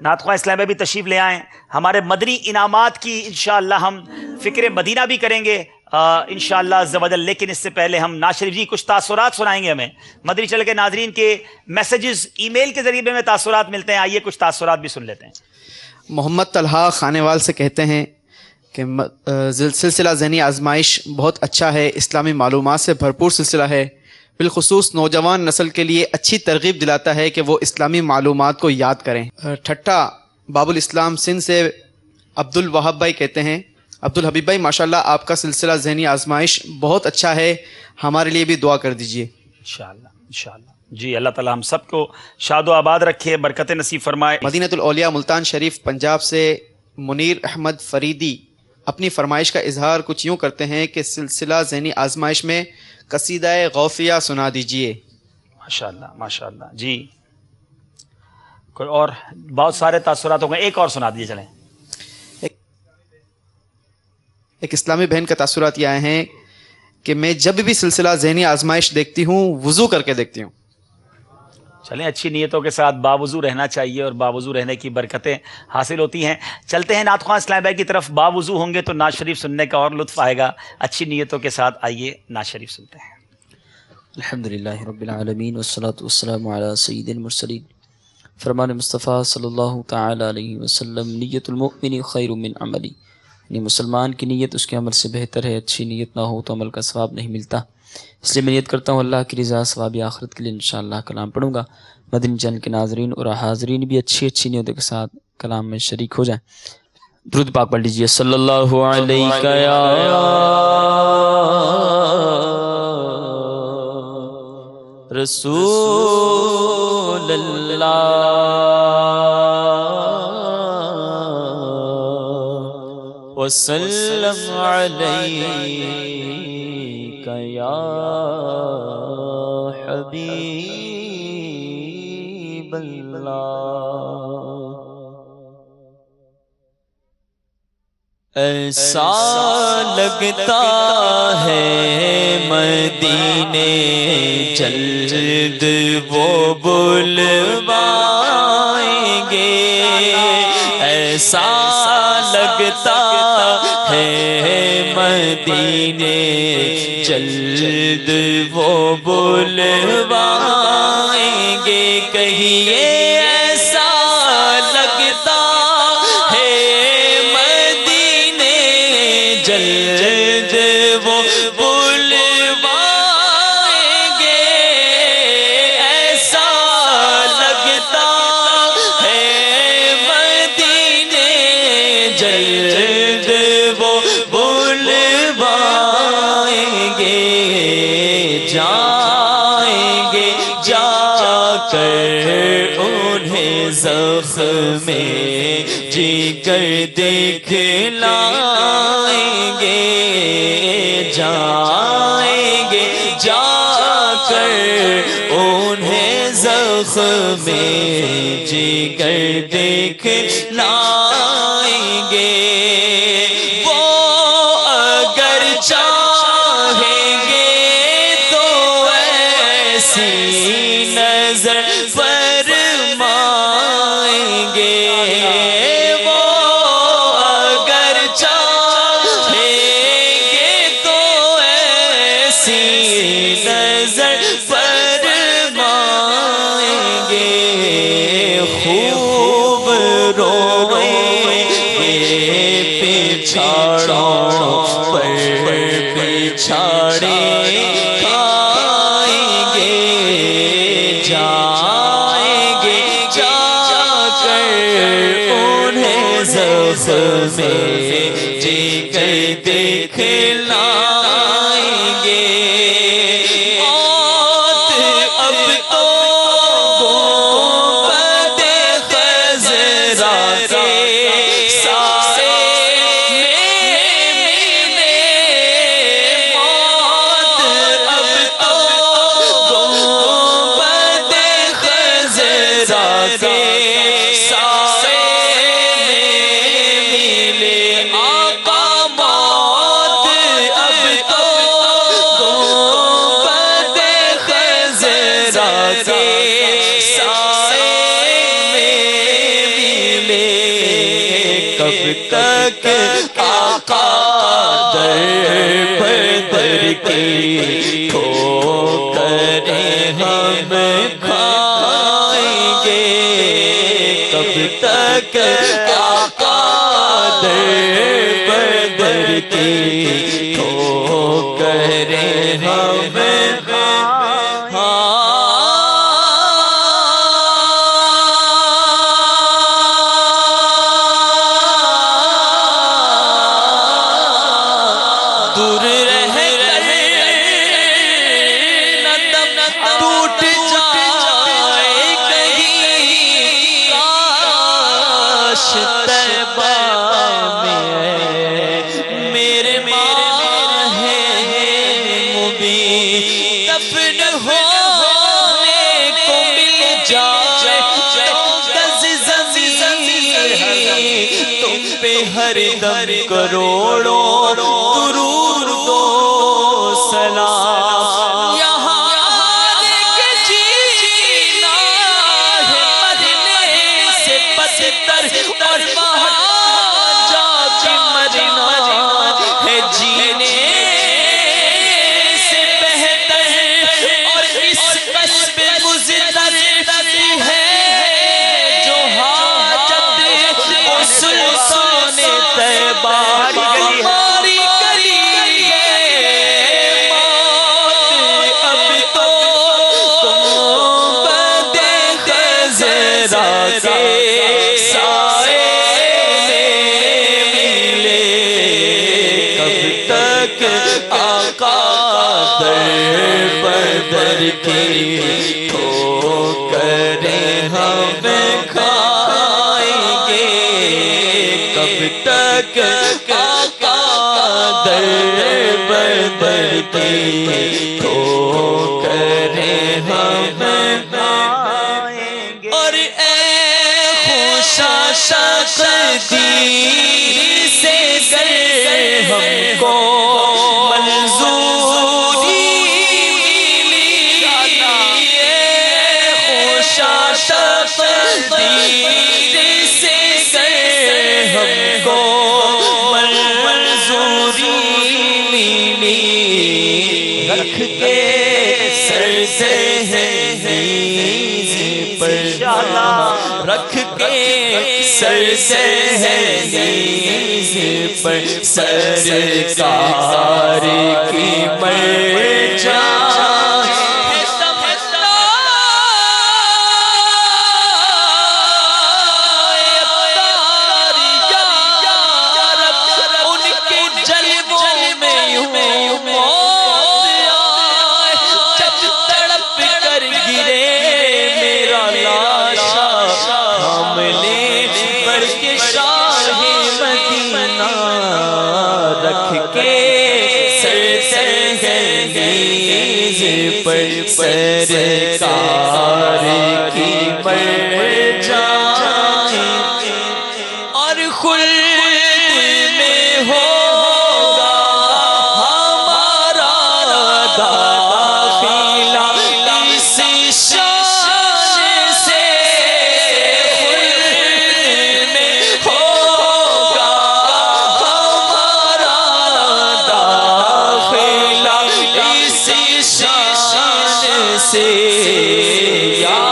نعت خواہ اسلام بھی تشریف لے آئیں. ہمارے مدنی انعامات کی انشاءاللہ ہم فکر مدینہ بھی کریں گے انشاءاللہ عز و جل. لیکن اس سے پہلے ہم نعت شریف جی کچھ تاثرات سنائیں گے. ہمیں مدنی چینل کے ناظرین کے میسیجز ای میل کے ذریعے میں تاثرات ملتے ہیں. آئیے کچھ تاثرات بھی سن لیتے ہیں. محمد طلحہ خانیوال سے کہتے ہیں کہ سلسلہ ذہنی آزمائش بہت اچھا ہے, اسلامی معلومات سے بھرپور سلسلہ ہے, بالخصوص نوجوان نسل کے لیے اچھی ترغیب دلاتا ہے کہ وہ اسلامی معلومات کو یاد کریں. ٹھٹا باب الاسلام سندھ سے عبد الوہاب بھائی کہتے ہیں, عبدالحبیب بھائی ماشاءاللہ آپ کا سلسلہ ذہنی آزمائش بہت اچھا ہے, ہمارے لیے بھی دعا کر دیجئے. انشاءاللہ انشاءاللہ. جی اللہ تعالی ہم سب کو شاد و آباد رکھے, برکت نصیب فرمائے. مدینۃ الاولیاء ملتان شریف پنجاب سے منیر احمد فریدی اپنی فرمائش کا اظہار کچھ یوں کرتے ہیں کہ سلسلہ ذہنی آزمائش میں قصیدہ غوثیہ سنا دیجئے. ماشاءاللہ ماشاءاللہ. جی کوئی اور بہت سارے تاثرات ہو گئے, ایک اور سنا دیجیے. چلیں ایک اسلامی بہن کا تاثرات یہ آئے ہیں کہ میں جب بھی سلسلہ ذہنی آزمائش دیکھتی ہوں وضو کر کے دیکھتی ہوں. چلیں اچھی نیتوں کے ساتھ باوضو رہنا چاہیے اور باوضو رہنے کی برکتیں حاصل ہوتی ہیں. چلتے ہیں نعت خواہ اسلام بھائی کی طرف. باوضو ہوں گے تو نعت شریف سننے کا اور لطف آئے گا. اچھی نیتوں کے ساتھ آئیے نعت شریف سنتے ہیں. الحمدللہ رب العالمین والصلاة والسلام علی سید المرسلین. فرمان مصطفیٰ صلی اللہ تعالی علیہ وسلم, نیت المؤمن خیر من عملی یعنی مسلمان کی نیت اس کے عمل سے بہتر ہے، اچھی نیت نہ ہو تو عمل کا ثواب نہیں ملتا. اس لیے میں نیت کرتا ہوں اللہ کی رضا ثواب آخرت کے لیے انشاءاللہ کلام پڑھوں گا. مدنی چینل کے ناظرین اور حاضرین بھی اچھی اچھی نیتوں کے ساتھ کلام میں شریک ہو جائیں. درود پاک پڑھ لیجیے. صلی اللہ علیہ یا رسول اللہ وسلم علیک یا حبیب اللہ. ایسا لگتا ہے مدینے جلد وہ بلوائیں گے. ایسا لگتا ہے مدینے جلد وہ بلوائیں گے. کہیے ایسا لگتا ہے مدینے جلد وہ بلوائیں گے. ایسا لگتا ہے مدینے جلد وہ بلوائیں گے. جائیں گے جا کر انہیں زخم جگر دکھلائیں گے. جائیں گے جا کر انہیں زخم جگر دکھلائیں گے. وہ اگر چاہیں گے تو ایسی نظر فرمائیں گے. وہ اگر چاہیں گے تو ایسی نظر فرمائیں گے. خوب روئیں گے پچھاڑوں پر پچھاڑے کھائیں گے. جائیں گے جا کر انہیں زخم جگر دکھلائیں گے. موت اب تو گنبد خضرا کے سائے میں ملے. موت اب تو گنبد خضرا کے سائے میں ملے. آقا موت اب تو گنبد خضرا کے سائے میں ملے. کب تک آقا در پر در کی ٹھوکریں ہم کھائیں گے. کب تک آقا در پر در کی ٹھوکریں ہم دور رہ کر نہ دم ٹوٹ جائے کہیں. کاش طیبہ میں میرے ماہ مبین دفن ہونے کو مل جائے. تم پہ ہر دم کروڑوں درود و سلام. یہاں کے جینا ہے مرنے سے بدتر اور وہاں جا کے مرنا ہے جینے سے بہتر. اور اس قلب مزدر ہے جو حاجت سلطان طیبہ بدر کی ٹھوکریں ہمیں کھائیں گے، کب تک آقا در بدر کی ٹھوکریں ہمیں کھائیں گے۔ اور اے خوشا تقدیر سے گر ہم کو منظوری ملی، خوشا تقدیر سے گر ہم کو منظوری ملی، رکھ کے سر سے نیز پر رکھ کے سر سے نیز پر سرکار کی مرجان ان کے جلووں میں یوں موت آئے، جب تڑپ کر گرے میرا لاشا ہم نے بڑھ کے شاہ مدینہ، رکھ کے سر سے نیز پر سرکار کی مرجان، اور خلد میں ہوگا ہمارا داخلہ اس شان سے، خلد میں ہوگا ہمارا داخلہ اس شان سے، یا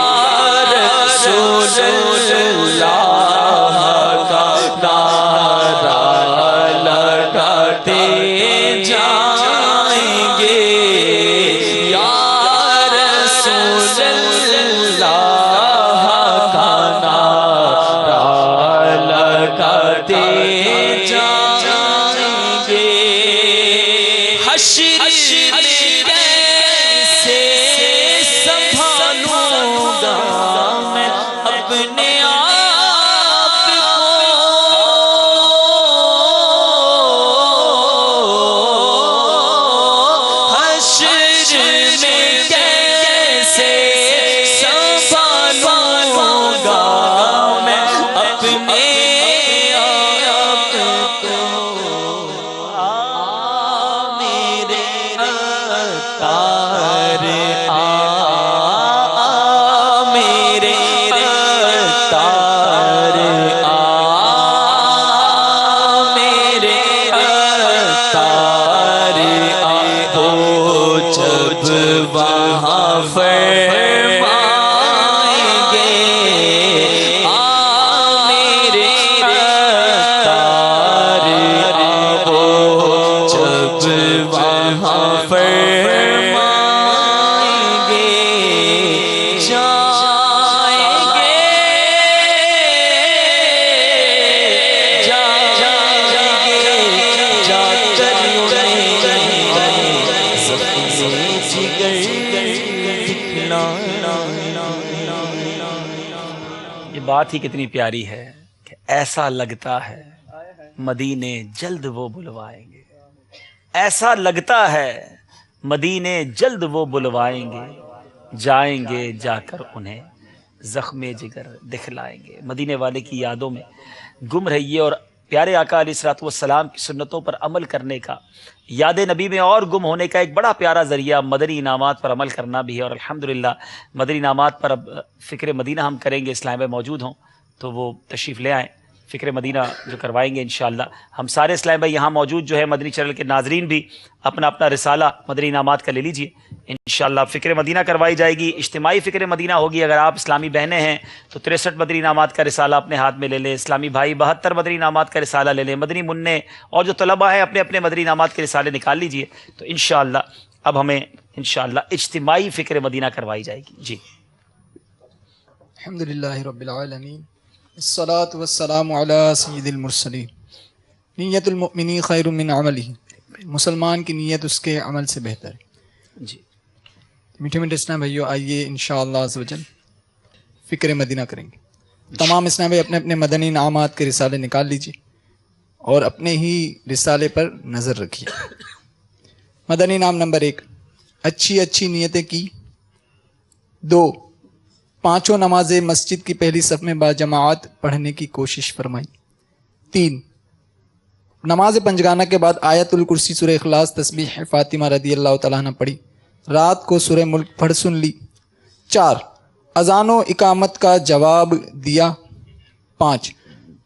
رسول اللہ کا نعرہ لگاتے جائیں گے، یا رسول اللہ کا نعرہ لگاتے جائیں گے۔ حشر میں کیسے سنبھالوں گا میں اپنے آپ کو، حشر میں کیسے سنبھالوں گا میں اپنے آپ کو، میرے اتار میرے اتار میرے اتار ہو جب وہاں فرمائیں گے، میرے اتار ہو جب وہاں فرمائیں گے، جائیں گے جا کر جگر دکھلانا۔ یہ بات ہی کتنی پیاری ہے کہ ایسا لگتا ہے مدینے جلد وہ بلوائیں گے، ایسا لگتا ہے مدینے جلد وہ بلوائیں گے، جائیں گے جا کر انہیں زخم جگر دکھلائیں گے۔ مدینے والے کی یادوں میں گم رہیے اور پیارے آقا علیہ الصلوۃ والسلام کی سنتوں پر عمل کرنے کا، یاد نبی میں اور گم ہونے کا ایک بڑا پیارا ذریعہ مدنی انعامات پر عمل کرنا بھی ہے، اور الحمدللہ مدنی انعامات پر اب فکر مدینہ ہم کریں گے، اسلام میں موجود ہوں تو وہ تشریف لے آئیں، فکر مدینہ جو کروائیں گے انشاءاللہ۔ ہم سارے اسلام بھائی یہاں موجود جو ہے، مدنی چینل کے ناظرین بھی اپنا اپنا رسالہ مدنی انعامات کا لے لیجئے، انشاءاللہ فکر مدینہ کروائی جائے گی، اجتماعی فکر مدینہ ہوگی۔ اگر آپ اسلامی بہنیں ہیں تو 63 مدنی انعامات کا رسالہ اپنے ہاتھ میں لے لیں، اسلامی بھائی 72 مدنی انعامات کا رسالہ لے لیں، مدنی منع اور جو طلبہ ہیں اپنے اپنے مدنی انعامات کے رسالے نکال لیجئے، تو انشاءاللہ اب ہمیں انشاءاللہ اجتماعی فکر مدینہ کروائی جائے گی۔ جی الحمدللہ رب العالمین، الصلاۃ والسلام علی سید المرسلین۔ نیت المؤمنی خیر من عملہ، مسلمان کی نیت اس کے عمل سے بہتر ہے۔ جی میٹھے میٹھے اسلام بھائیو، آئیے انشاءاللہ عز و جل فکر مدینہ کریں گے. تمام اسلام بھائی اپنے اپنے مدنی انعامات کے رسالے نکال لیجیے اور اپنے ہی رسالے پر نظر رکھیے. مدنی انعام نمبر 1، اچھی اچھی نیتیں کی. 2، 5 نمازیں مسجد کی پہلی صف میں باجماعت پڑھنے کی کوشش فرمائی. 3، نماز پنجگانہ کے بعد آیت الکرسی، سورہ اخلاص، تسبیح فاطمہ رضی اللہ تعالیٰ عنہ پڑھی. رات کو سورہ ملک پڑھ سن لی. 4، اذان و اقامت کا جواب دیا. 5،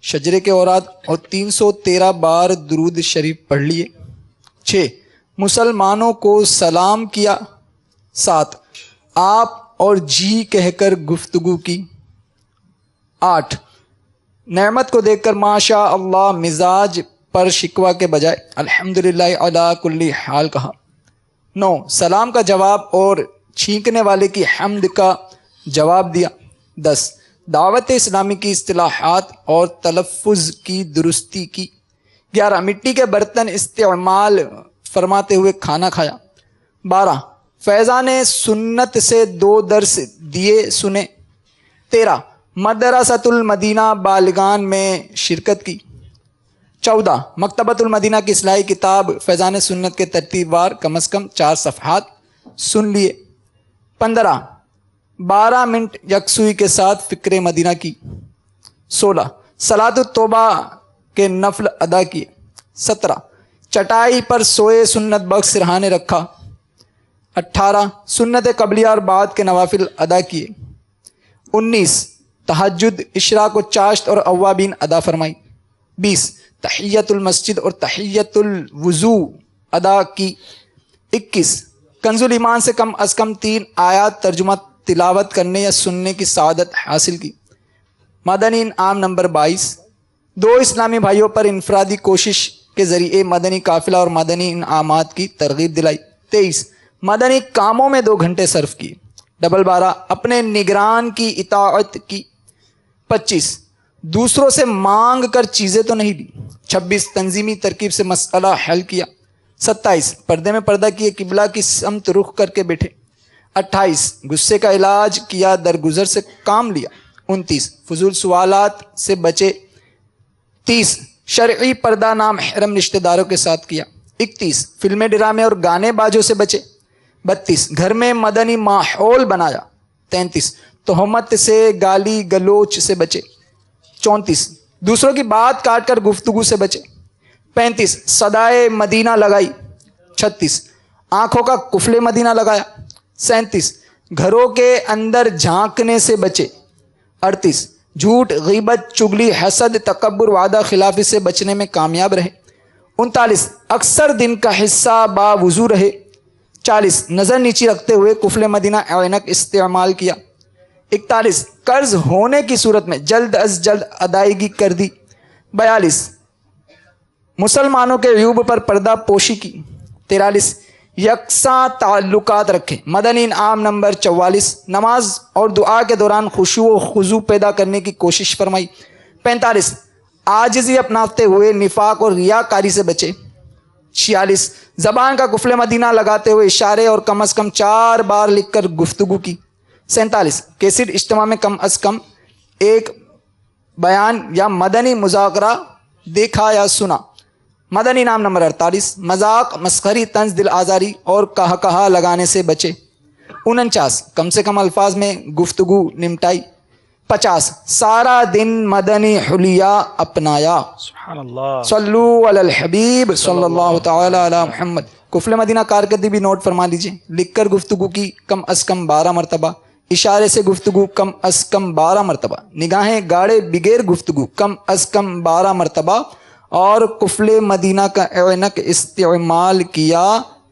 شجرے کے اوراد اور 313 بار درود شریف پڑھ لیے. 6، مسلمانوں کو سلام کیا. 7، آپ اور جی کہہ کر گفتگو کی. 8، نعمت کو دیکھ کر ماشاء اللہ مزاج پر شکوہ کے بجائے الحمدللہ علی کل حال کہا. 9، سلام کا جواب اور چھینکنے والے کی حمد کا جواب دیا. 10، دعوت اسلامی کی اصطلاحات اور تلفظ کی درستی کی. 11، مٹی کے برتن استعمال فرماتے ہوئے کھانا کھایا. 12، فیضان سنت سے 2 درس دیے سنے. 13، مدرسۃ المدینہ بالغان میں شرکت کی. 14، مکتبۃ المدینہ کی اصلاحی کتاب فیضان سنت کے ترتیب وار کم از کم 4 صفحات سن لیے. 15، 12 منٹ یکسوئی کے ساتھ فکر مدینہ کی. 16، صلاۃ التوبہ کے نفل ادا کیے. 17، چٹائی پر سوئے سنت بخش سرہانے رکھا. 18، سنت قبلیہ اور بعد کے نوافل ادا کیے. 19، تہجد، اشراق و چاشت اور اوابین ادا فرمائی. 20، تحیت المسجد اور تحیت الوضو ادا کی. 21، کنز الایمان سے کم از کم 3 آیات ترجمہ تلاوت کرنے یا سننے کی سعادت حاصل کی. مدنی انعام نمبر 22، 2 اسلامی بھائیوں پر انفرادی کوشش کے ذریعے مدنی قافلہ اور مدنی انعامات کی ترغیب دلائی. 23، مدنی کاموں میں 2 گھنٹے صرف کیے. 12، اپنے نگران کی اطاعت کی. 25، دوسروں سے مانگ کر چیزیں تو نہیں لی. 26، تنظیمی ترکیب سے مسئلہ حل کیا. 27، پردے میں پردہ کیے، قبلہ کی سمت رخ کر کے بیٹھے. 28، غصے کا علاج کیا، درگزر سے کام لیا. 29، فضول سوالات سے بچے. 30، شرعی پردہ نامحرم رشتہ داروں کے ساتھ کیا. 31، فلمیں، ڈرامے اور گانے بازوں سے بچے. 32، گھر میں مدنی ماحول بنایا. 33، تہمت سے، گالی گلوچ سے بچے. 34، دوسروں کی بات کاٹ کر گفتگو سے بچے. 35، صدائے مدینہ لگائی. 36، آنکھوں کا کفل مدینہ لگایا. 37، گھروں کے اندر جھانکنے سے بچے. 38، جھوٹ، غیبت، چگلی، حسد، تکبر، وعدہ خلافی سے بچنے میں کامیاب رہے. 39، اکثر دن کا حصہ باوضو رہے. 40، نظر نیچی رکھتے ہوئے کفل مدینہ عینک استعمال کیا. 41، قرض ہونے کی صورت میں جلد از جلد ادائیگی کر دی. 42، مسلمانوں کے عیوب پر پردہ پوشی کی. 43، یکساں تعلقات رکھے. مدنی انعام نمبر 44، نماز اور دعا کے دوران خشوع و خضوع پیدا کرنے کی کوشش فرمائی. 45، عاجزی اپناتے ہوئے نفاق اور ریاکاری سے بچے. 46، زبان کا کفل مدینہ لگاتے ہوئے اشارے اور کم از کم 4 بار لکھ کر گفتگو کی. 47، کیسٹ اجتماع میں کم از کم 1 بیان یا مدنی مذاکرہ دیکھا یا سنا. مدنی انعام نمبر 48، مذاق، مسخری، طنز، دل آزاری اور کہا لگانے سے بچے. 49، کم سے کم الفاظ میں گفتگو نمٹائی. 50، سارا دن مدنی حلیہ اپنایا. سبحان اللہ. صلو علی الحبیب صلی اللہ تعالی علی محمد. کفل مدینہ کارکردگی بھی نوٹ فرما لیجیے. لکھ کر گفتگو کی کم از کم 12 مرتبہ. اشارے سے گفتگو کم از کم 12 مرتبہ. نگاہیں گاڑے بغیر گفتگو کم از کم 12 مرتبہ. اور کفل مدینہ کا عینک استعمال کیا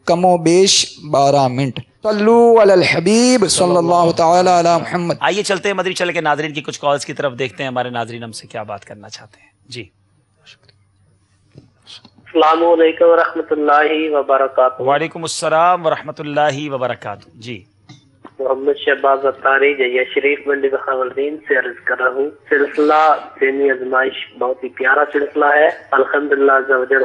کم و بیش 12 منٹ. صلو علی الحبیب صلی اللہ تعالی علی محمد. آئیے چلتے ہیں مدنی چینل کے ناظرین کی کچھ کالز کی طرف، دیکھتے ہیں ہمارے ناظرین ہم سے کیا بات کرنا چاہتے ہیں. جی السلام علیکم ورحمۃ اللہ وبرکاتہ. وعلیکم السلام ورحمۃ اللہ وبرکاتہ. جی محمد شہباز اطاری جیا شریف منڈی بخاوالدین سے عرض کر رہا ہوں. سلسلہ ذہنی آزمائش بہت ہی پیارا سلسلہ ہے. الحمدللہ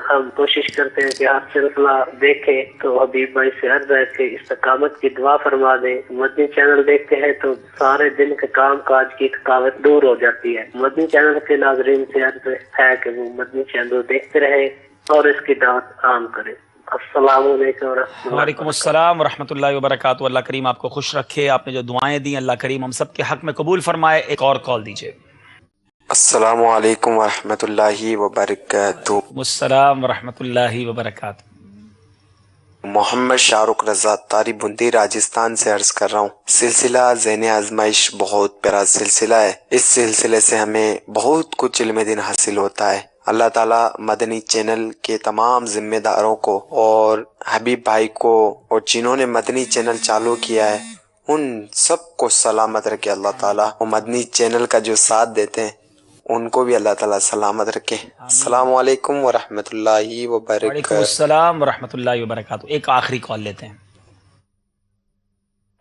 ہم کوشش کرتے ہیں کہ ہر سلسلہ دیکھیں تو حبیب بھائی سے عرض ہے کہ استقامت کی دعا فرما دیں. مدنی چینل دیکھتے ہیں تو سارے دن کے کام کاج کی تھکاوٹ دور ہو جاتی ہے. مدنی چینل کے ناظرین سے عرض ہے کہ وہ مدنی چینل دیکھتے رہیں اور اس کی دعوت عام کریں. السلام علیکم ورحمۃ اللہ. وعلیکم السلام ورحمۃ اللہ وبرکاتہ. اللہ کریم آپ کو خوش رکھے. آپ نے جو دعائیں دی اللہ کریم ہم سب کے حق میں قبول فرمائے. ایک اور کال دیجیے. السلام علیکم ورحمۃ اللہ وبرکاتہ. السلام ورحمۃ اللہ وبرکاتہ. محمد شاہ رخ رضا تاری بندی راجستھان سے عرض کر رہا ہوں. سلسلہ ذہنی آزمائش بہت پیارا سلسلہ ہے. اس سلسلے سے ہمیں بہت کچھ علم دین حاصل ہوتا ہے. اللہ تعالیٰ مدنی چینل کے تمام ذمہ داروں کو اور حبیب بھائی کو اور جنہوں نے مدنی چینل چالو کیا ہے ان سب کو سلامت رکھے اللہ تعالیٰ. اور مدنی چینل کا جو ساتھ دیتے ہیں ان کو بھی اللہ تعالیٰ سلامت رکھے. السلام علیکم ورحمۃ اللہ وبرکاتہ. وعلیکم السلام ورحمۃ اللہ وبرکاتہ. ایک آخری کال لیتے ہیں.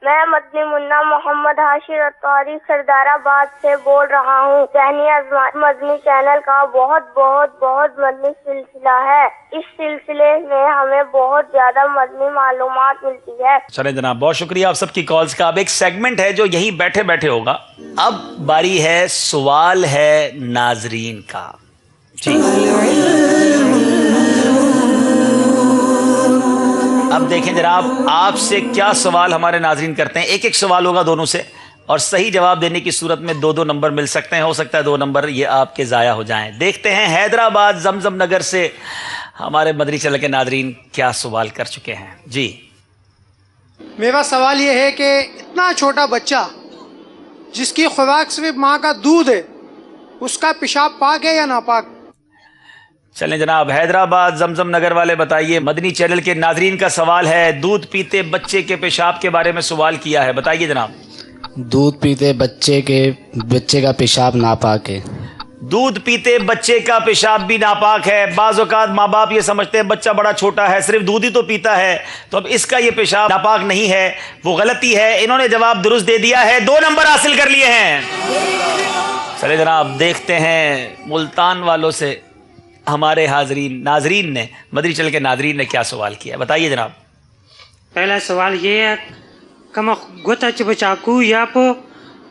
میں مدنی منا محمد حاشر اطاری سردار آباد سے بول رہا ہوں. ذہنی مدنی چینل کا بہت بہت بہت مدنی سلسلہ ہے. اس سلسلے میں ہمیں بہت زیادہ مدنی معلومات ملتی ہے. چلیں جناب بہت شکریہ آپ سب کی کالز کا. اب ایک سیگمنٹ ہے جو یہیں بیٹھے بیٹھے ہوگا. اب باری ہے سوال ہے ناظرین کا. جی اب دیکھیں جناب آپ سے کیا سوال ہمارے ناظرین کرتے ہیں. ایک ایک سوال ہوگا دونوں سے اور صحیح جواب دینے کی صورت میں 2 نمبر مل سکتے ہیں. ہو سکتا ہے 2 نمبر یہ آپ کے ضائع ہو جائیں. دیکھتے ہیں حیدرآباد زمزم نگر سے ہمارے مدنی چینل کے ناظرین کیا سوال کر چکے ہیں. جی میرا سوال یہ ہے کہ اتنا چھوٹا بچہ جس کی خوراک صرف ماں کا دودھ ہے اس کا پیشاب پاک ہے یا ناپاک؟ چلیں جناب حیدرآباد زمزم نگر والے بتائیے. مدنی چینل کے ناظرین کا سوال ہے دودھ پیتے بچے کے پیشاب کے بارے میں سوال کیا ہے. بتائیے جناب. دودھ پیتے بچے کا پیشاب ناپاک ہے. دودھ پیتے بچے کا پیشاب بھی ناپاک ہے. بعض اوقات ماں باپ یہ سمجھتے ہیں بچہ بڑا چھوٹا ہے صرف دودھ ہی تو پیتا ہے تو اب اس کا یہ پیشاب ناپاک نہیں ہے. وہ غلطی ہے. انہوں نے جواب درست دے دیا ہے. 2 نمبر حاصل کر لیے ہیں. چلے جناب دیکھتے ہیں ملتان والوں سے ہمارے ناظرین نے مدنی چینل کے ناظرین نے کیا سوال کیا. بتائیے جناب. پہلا سوال یہ ہے کم گوتا چ بچاکو یا پو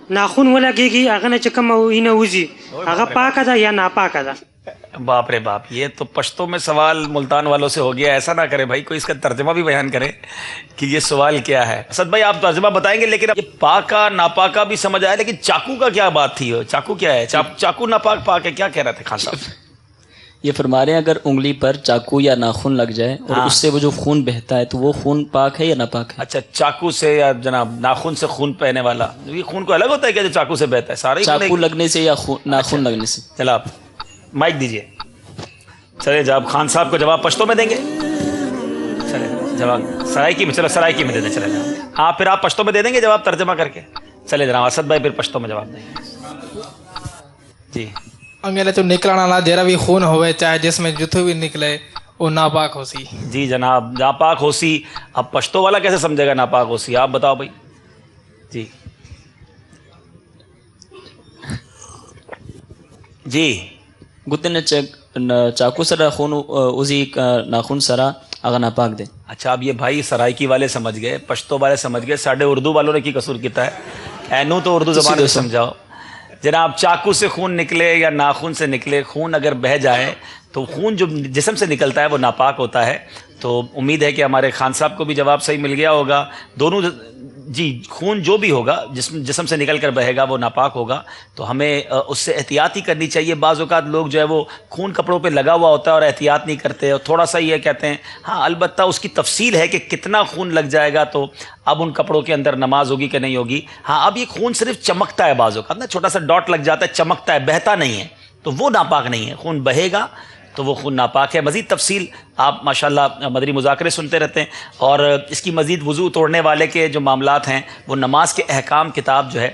ناخن ولا گیگی اگر چکم اینا وزی اگر پاک دا یا ناپاک دا. باپ رے باپ یہ تو پشتوں میں سوال ملتان والوں سے ہو گیا. ایسا نہ کرے بھائی کوئی اس کا ترجمہ بھی بیان کرے کہ یہ سوال کیا ہے. اسد بھائی آپ ترجمہ بتائیں گے لیکن یہ پاکا ناپاکا بھی سمجھ آیا لیکن چاقو کا کیا بات تھی. چاقو کیا ہے؟ چاقو ناپاک پاک ہے کیا کہہ رہے تھے خان صاحب؟ یہ فرما رہے ہیں اگر انگلی پر چاقو یا ناخن لگ جائے اور اس سے وہ جو خون بہتا ہے تو وہ خون پاک ہے یا ناپاک ہے؟ اچھا چاقو سے یا جناب ناخن سے خون بہنے والا یہ خون کو الگ ہوتا ہے کیا جو چاقو سے بہتا ہے؟ سارے چاقو لگنے سے یا ناخن لگنے سے؟ چلو آپ مائک دیجئے. چلے جب خان صاحب کو جواب پشتوں میں دیں گے. چلے جواب سرائکی میں. چلو سرائکی میں دے دیں. چلے جناب ہاں پھر آپ پشتوں میں دے دیں گے جواب ترجمہ کر کے. چلے جناب اسد بھائی پھر پشتوں میں جواب دیں گے. جی انگلے تو نکلنا لا جرا بھی خون ہوئے چاہے جس میں جتھو بھی نکلے وہ ناپاک ہو سی. جی جناب ناپاک ہو سی. اب پشتو والا کیسے سمجھے گا ناپاک ہو سی؟ آپ بتاؤ بھائی. جی جی گتن چاقو سرا خون اسی ناخن سرا اگر ناپاک دے. اچھا اب یہ بھائی سرائکی والے سمجھ گئے پشتو والے سمجھ گئے. ساڑھے اردو والوں نے کی قصور کیتا ہے. اینو تو اردو زبان میں سمجھاؤ جناب. چاقو سے خون نکلے یا ناخن سے نکلے خون اگر بہہ جائے تو خون جو جسم سے نکلتا ہے وہ ناپاک ہوتا ہے. تو امید ہے کہ ہمارے خان صاحب کو بھی جواب صحیح مل گیا ہوگا. دونوں جی خون جو بھی ہوگا جسم سے نکل کر بہے گا وہ ناپاک ہوگا. تو ہمیں اس سے احتیاط ہی کرنی چاہیے. بعض اوقات لوگ جو ہے وہ خون کپڑوں پہ لگا ہوا ہوتا ہے اور احتیاط نہیں کرتے اور تھوڑا سا یہ کہتے ہیں. ہاں البتہ اس کی تفصیل ہے کہ کتنا خون لگ جائے گا تو اب ان کپڑوں کے اندر نماز ہوگی کہ نہیں ہوگی. ہاں اب یہ خون صرف چمکتا ہے بعض اوقات نا چھوٹا سا ڈاٹ لگ جاتا ہے چمکتا ہے بہتا نہیں ہے تو وہ ناپاک نہیں ہے. خون بہے گا تو وہ خون ناپاک ہے. مزید تفصیل آپ ماشاءاللہ مدنی مذاکرے سنتے رہتے ہیں، اور اس کی مزید وضو توڑنے والے کے جو معاملات ہیں وہ نماز کے احکام کتاب جو ہے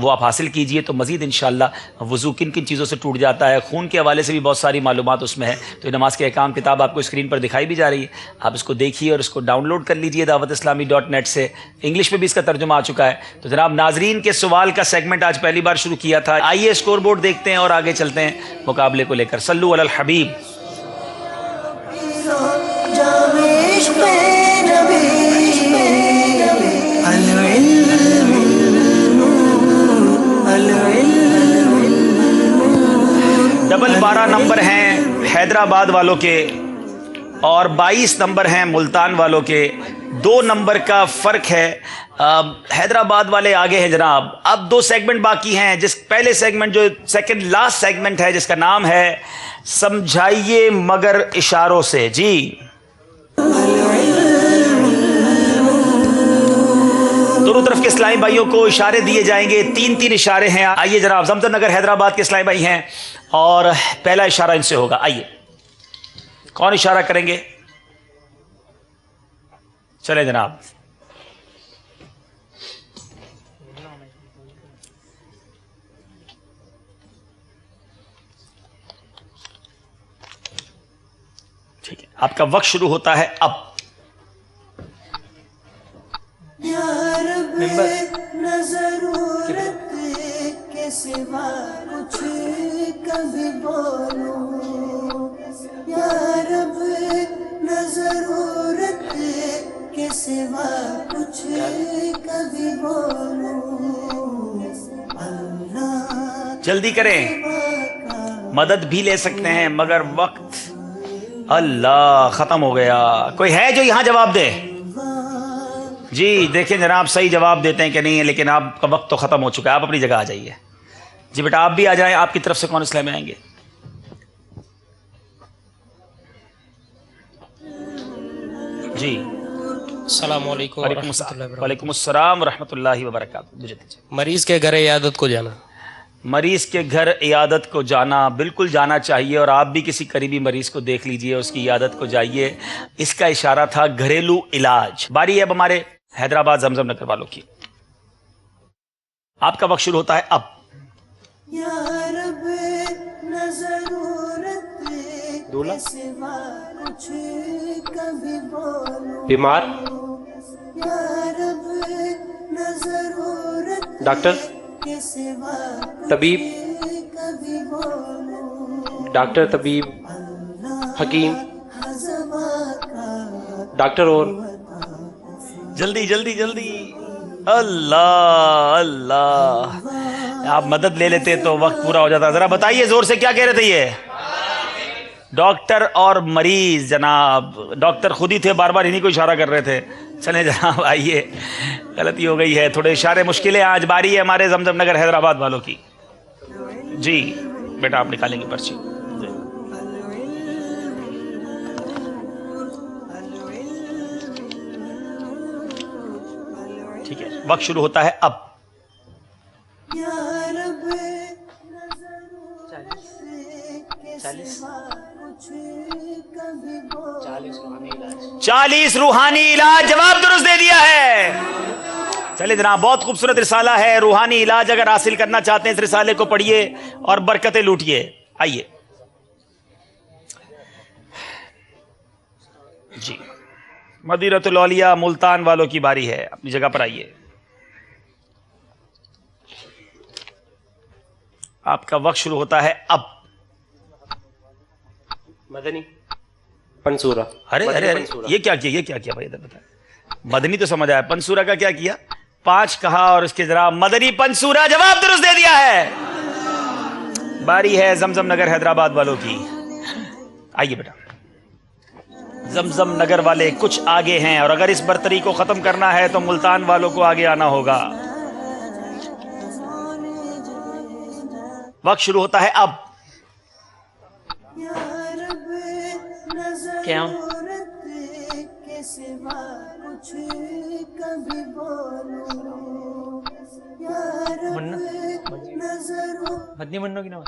وہ آپ حاصل کیجئے، تو مزید انشاءاللہ وضو کن کن چیزوں سے ٹوٹ جاتا ہے، خون کے حوالے سے بھی بہت ساری معلومات اس میں ہے. تو یہ نماز کے احکام کتاب آپ کو اسکرین پر دکھائی بھی جا رہی ہے، آپ اس کو دیکھیے اور اس کو ڈاؤن لوڈ کر لیجئے dawatIslami.net سے. انگلش میں بھی اس کا ترجمہ آ چکا ہے. تو جناب ناظرین کے سوال کا سیگمنٹ آج پہلی بار شروع کیا تھا. آئیے اسکور بورڈ دیکھتے ہیں اور آگے چلتے ہیں مقابلے کو لے کر. صلو علی الحبیب. ڈبل 12 نمبر ہیں حیدرآباد والوں کے اور 22 نمبر ہیں ملتان والوں کے. 2 نمبر کا فرق ہے. حیدرآباد والے آگے ہیں جناب. اب 2 سیگمنٹ باقی ہیں. جس پہلے سیگمنٹ جو سیکنڈ لاسٹ سیگمنٹ ہے جس کا نام ہے سمجھائیے مگر اشاروں سے. جی دونوں طرف کے اسلامی بھائیوں کو اشارے دیے جائیں گے. 3 اشارے ہیں. آئیے جناب. زمزم نگر حیدرآباد کے اسلامی بھائی ہیں اور پہلا اشارہ ان سے ہوگا. آئیے کون اشارہ کریں گے؟ چلیں جناب. ٹھیک ہے، آپ کا وقت شروع ہوتا ہے اب. ضرورت کے سوا کچھ کبھی بولوں یا رب، نہ ضرورت کے سوا کچھ کبھی بولوں. جلدی کریں، مدد بھی لے سکتے ہیں مگر وقت اللہ ختم ہو گیا. کوئی ہے جو یہاں جواب دے؟ جی دیکھیں جناب صحیح جواب دیتے ہیں کہ نہیں ہے، لیکن آپ کا وقت تو ختم ہو چکا ہے. آپ اپنی جگہ آ جائیے. جی بیٹا آپ بھی آ جائیں. آپ کی طرف سے کون اسلام میں آئیں گے؟ جی السلام علیکم. وعلیکم السلام ورحمۃ اللہ وبرکاتہ. مریض کے گھر عیادت کو جانا. مریض کے گھر عیادت کو جانا بالکل جانا چاہیے، اور آپ بھی کسی قریبی مریض کو دیکھ لیجئے، اس کی عیادت کو جائیے. اس کا اشارہ تھا گھریلو علاج. باری ہے اب ہمارے حیدرآباد زمزم نگر والوں کی. آپ کا وقت شروع ہوتا ہے اب. بیمار، ڈاکٹر، طبیب، ڈاکٹر، طبیب، حکیم، ڈاکٹر. اور جلدی جلدی جلدی. اللہ اللہ، آپ مدد لے لیتے تو وقت پورا ہو جاتا. ذرا بتائیے زور سے کیا کہہ رہے تھے یہ؟ ڈاکٹر اور مریض. جناب ڈاکٹر خود ہی تھے، بار بار انہی کو اشارہ کر رہے تھے. چلیں جناب آئیے، غلطی ہو گئی ہے. تھوڑے اشارے مشکلیں آج. باری ہے ہمارے زمزم نگر حیدرآباد والوں کی. جی بیٹا آپ نکالیں گے پرچی. ٹھیک ہے، وقت شروع ہوتا ہے اب. 40 روحانی علاج. جواب درست دے دیا ہے. چلے جناب بہت خوبصورت رسالہ ہے. روحانی علاج اگر حاصل کرنا چاہتے ہیں اس رسالے کو پڑھیے اور برکتیں لوٹیے. آئیے جی مدینۃ الاولیاء ملتان والوں کی باری ہے. اپنی جگہ پر آئیے. آپ کا وقت شروع ہوتا ہے اب. مدنی پنسورا. ارے ارے ارے یہ کیا کیا؟ یہ کیا کیا بھائی ادھر بتائیں. مدنی تو سمجھ آیا، پنسورا کا کیا کیا؟ 5 کہا اور اس کے ذرا مدنی پنسورا. جواب درست دے دیا ہے. باری ہے زمزم نگر حیدرآباد والوں کی. آئیے بیٹا. زمزم نگر والے کچھ آگے ہیں، اور اگر اس برتری کو ختم کرنا ہے تو ملتان والوں کو آگے آنا ہوگا. وقت شروع ہوتا ہے اب. کیا مدنی منو کی نماز.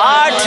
8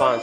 5।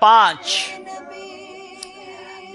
5।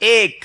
1।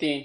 3।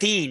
3।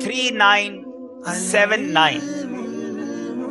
3979।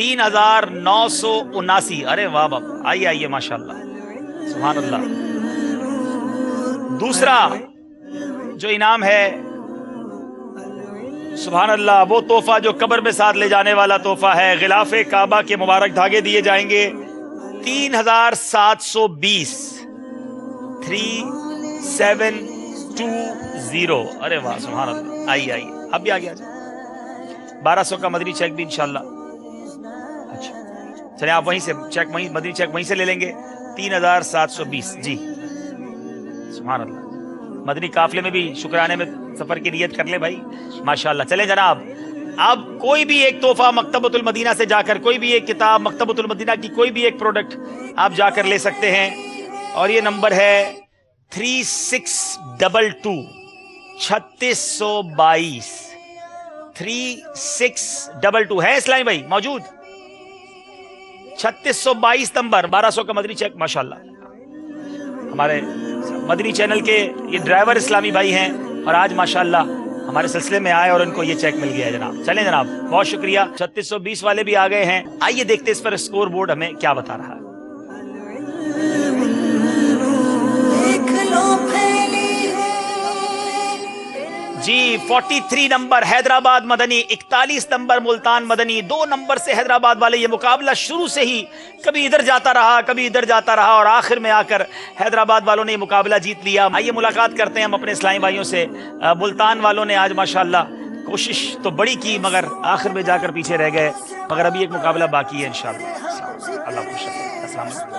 3979। ارے واہ باپ، آئیے آئیے ماشاءاللہ، سبحان اللہ۔ دوسرا جو انعام ہے سبحان اللہ، وہ تحفہ جو قبر میں ساتھ لے جانے والا تحفہ ہے، غلاف کعبہ کے مبارک دھاگے دیے جائیں گے 3720 3720۔ ارے واہ سبحان اللہ، آئیے آئیے، اب بھی آگے آ جائیں۔ 1200 کا مدنی چیک بھی انشاءاللہ۔ اچھا چلیں آپ وہیں سے چیک، وہیں مدنی چیک وہیں سے لے لیں گے 3720 جی، سبحان اللہ۔ مدنی قافلے میں بھی شکرانے میں سفر کی نیت کر لیں بھائی ماشاءاللہ۔ چلیں جناب، اب کوئی بھی ایک تحفہ مکتبۃ المدینہ سے جا کر، کوئی بھی ایک کتاب مکتبۃ المدینہ کی کوئی بھی ایک پروڈکٹ آپ جا کر لے سکتے ہیں، اور یہ نمبر ہے 3622 3622 3622 ہے اسلامی بھائی موجود؟ 3622 نمبر، 1200 کا مدنی چیک ماشاءاللہ۔ ہمارے مدنی چینل کے یہ ڈرائیور اسلامی بھائی ہیں، اور آج ماشاءاللہ ہمارے سلسلے میں آئے اور ان کو یہ چیک مل گیا ہے جناب۔ چلیں جناب، بہت شکریہ۔ 3620 والے بھی آ گئے ہیں، آئیے دیکھتے اس پر اسکور بورڈ ہمیں کیا بتا رہا ہے۔ جی 43 نمبر حیدرآباد مدنی، 41 نمبر ملتان مدنی، 2 نمبر سے حیدرآباد والے۔ یہ مقابلہ شروع سے ہی کبھی ادھر جاتا رہا کبھی ادھر جاتا رہا، اور آخر میں آ کر حیدرآباد والوں نے یہ مقابلہ جیت لیا۔ آئیے ملاقات کرتے ہیں ہم اپنے اسلامی بھائیوں سے۔ ملتان والوں نے آج ماشاءاللہ کوشش تو بڑی کی، مگر آخر میں جا کر پیچھے رہ گئے، مگر ابھی ایک مقابلہ باقی ہے انشاءاللہ۔ اللہ کو شکر۔ السلام علیکم۔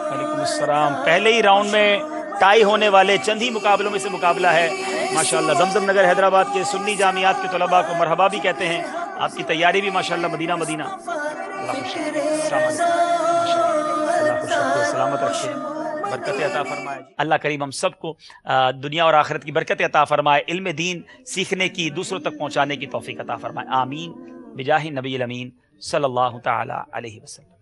وعلیکم السلام۔ پہلے ہی راؤنڈ میں ٹائی ہونے والے چند ہی مقابلوں میں سے مقابلہ ہے ماشاءاللہ۔ زمزم نگر حیدرآباد کے سنی جامعات کے طلباء کو مرحبا بھی کہتے ہیں، آپ کی تیاری بھی ماشاءاللہ مدینہ مدینہ۔ اللہ خوش رکھے، السلام علیکم، اللہ خوش رکھے، سلامت رکھے، برکت عطا فرمائے۔ اللہ کریم ہم سب کو دنیا اور آخرت کی برکت عطا فرمائے، علم دین سیکھنے کی، دوسروں تک پہنچانے کی توفیق عطا فرمائے، آمین بجاہ نبی الامین صلی اللہ تعالی علیہ وسلم۔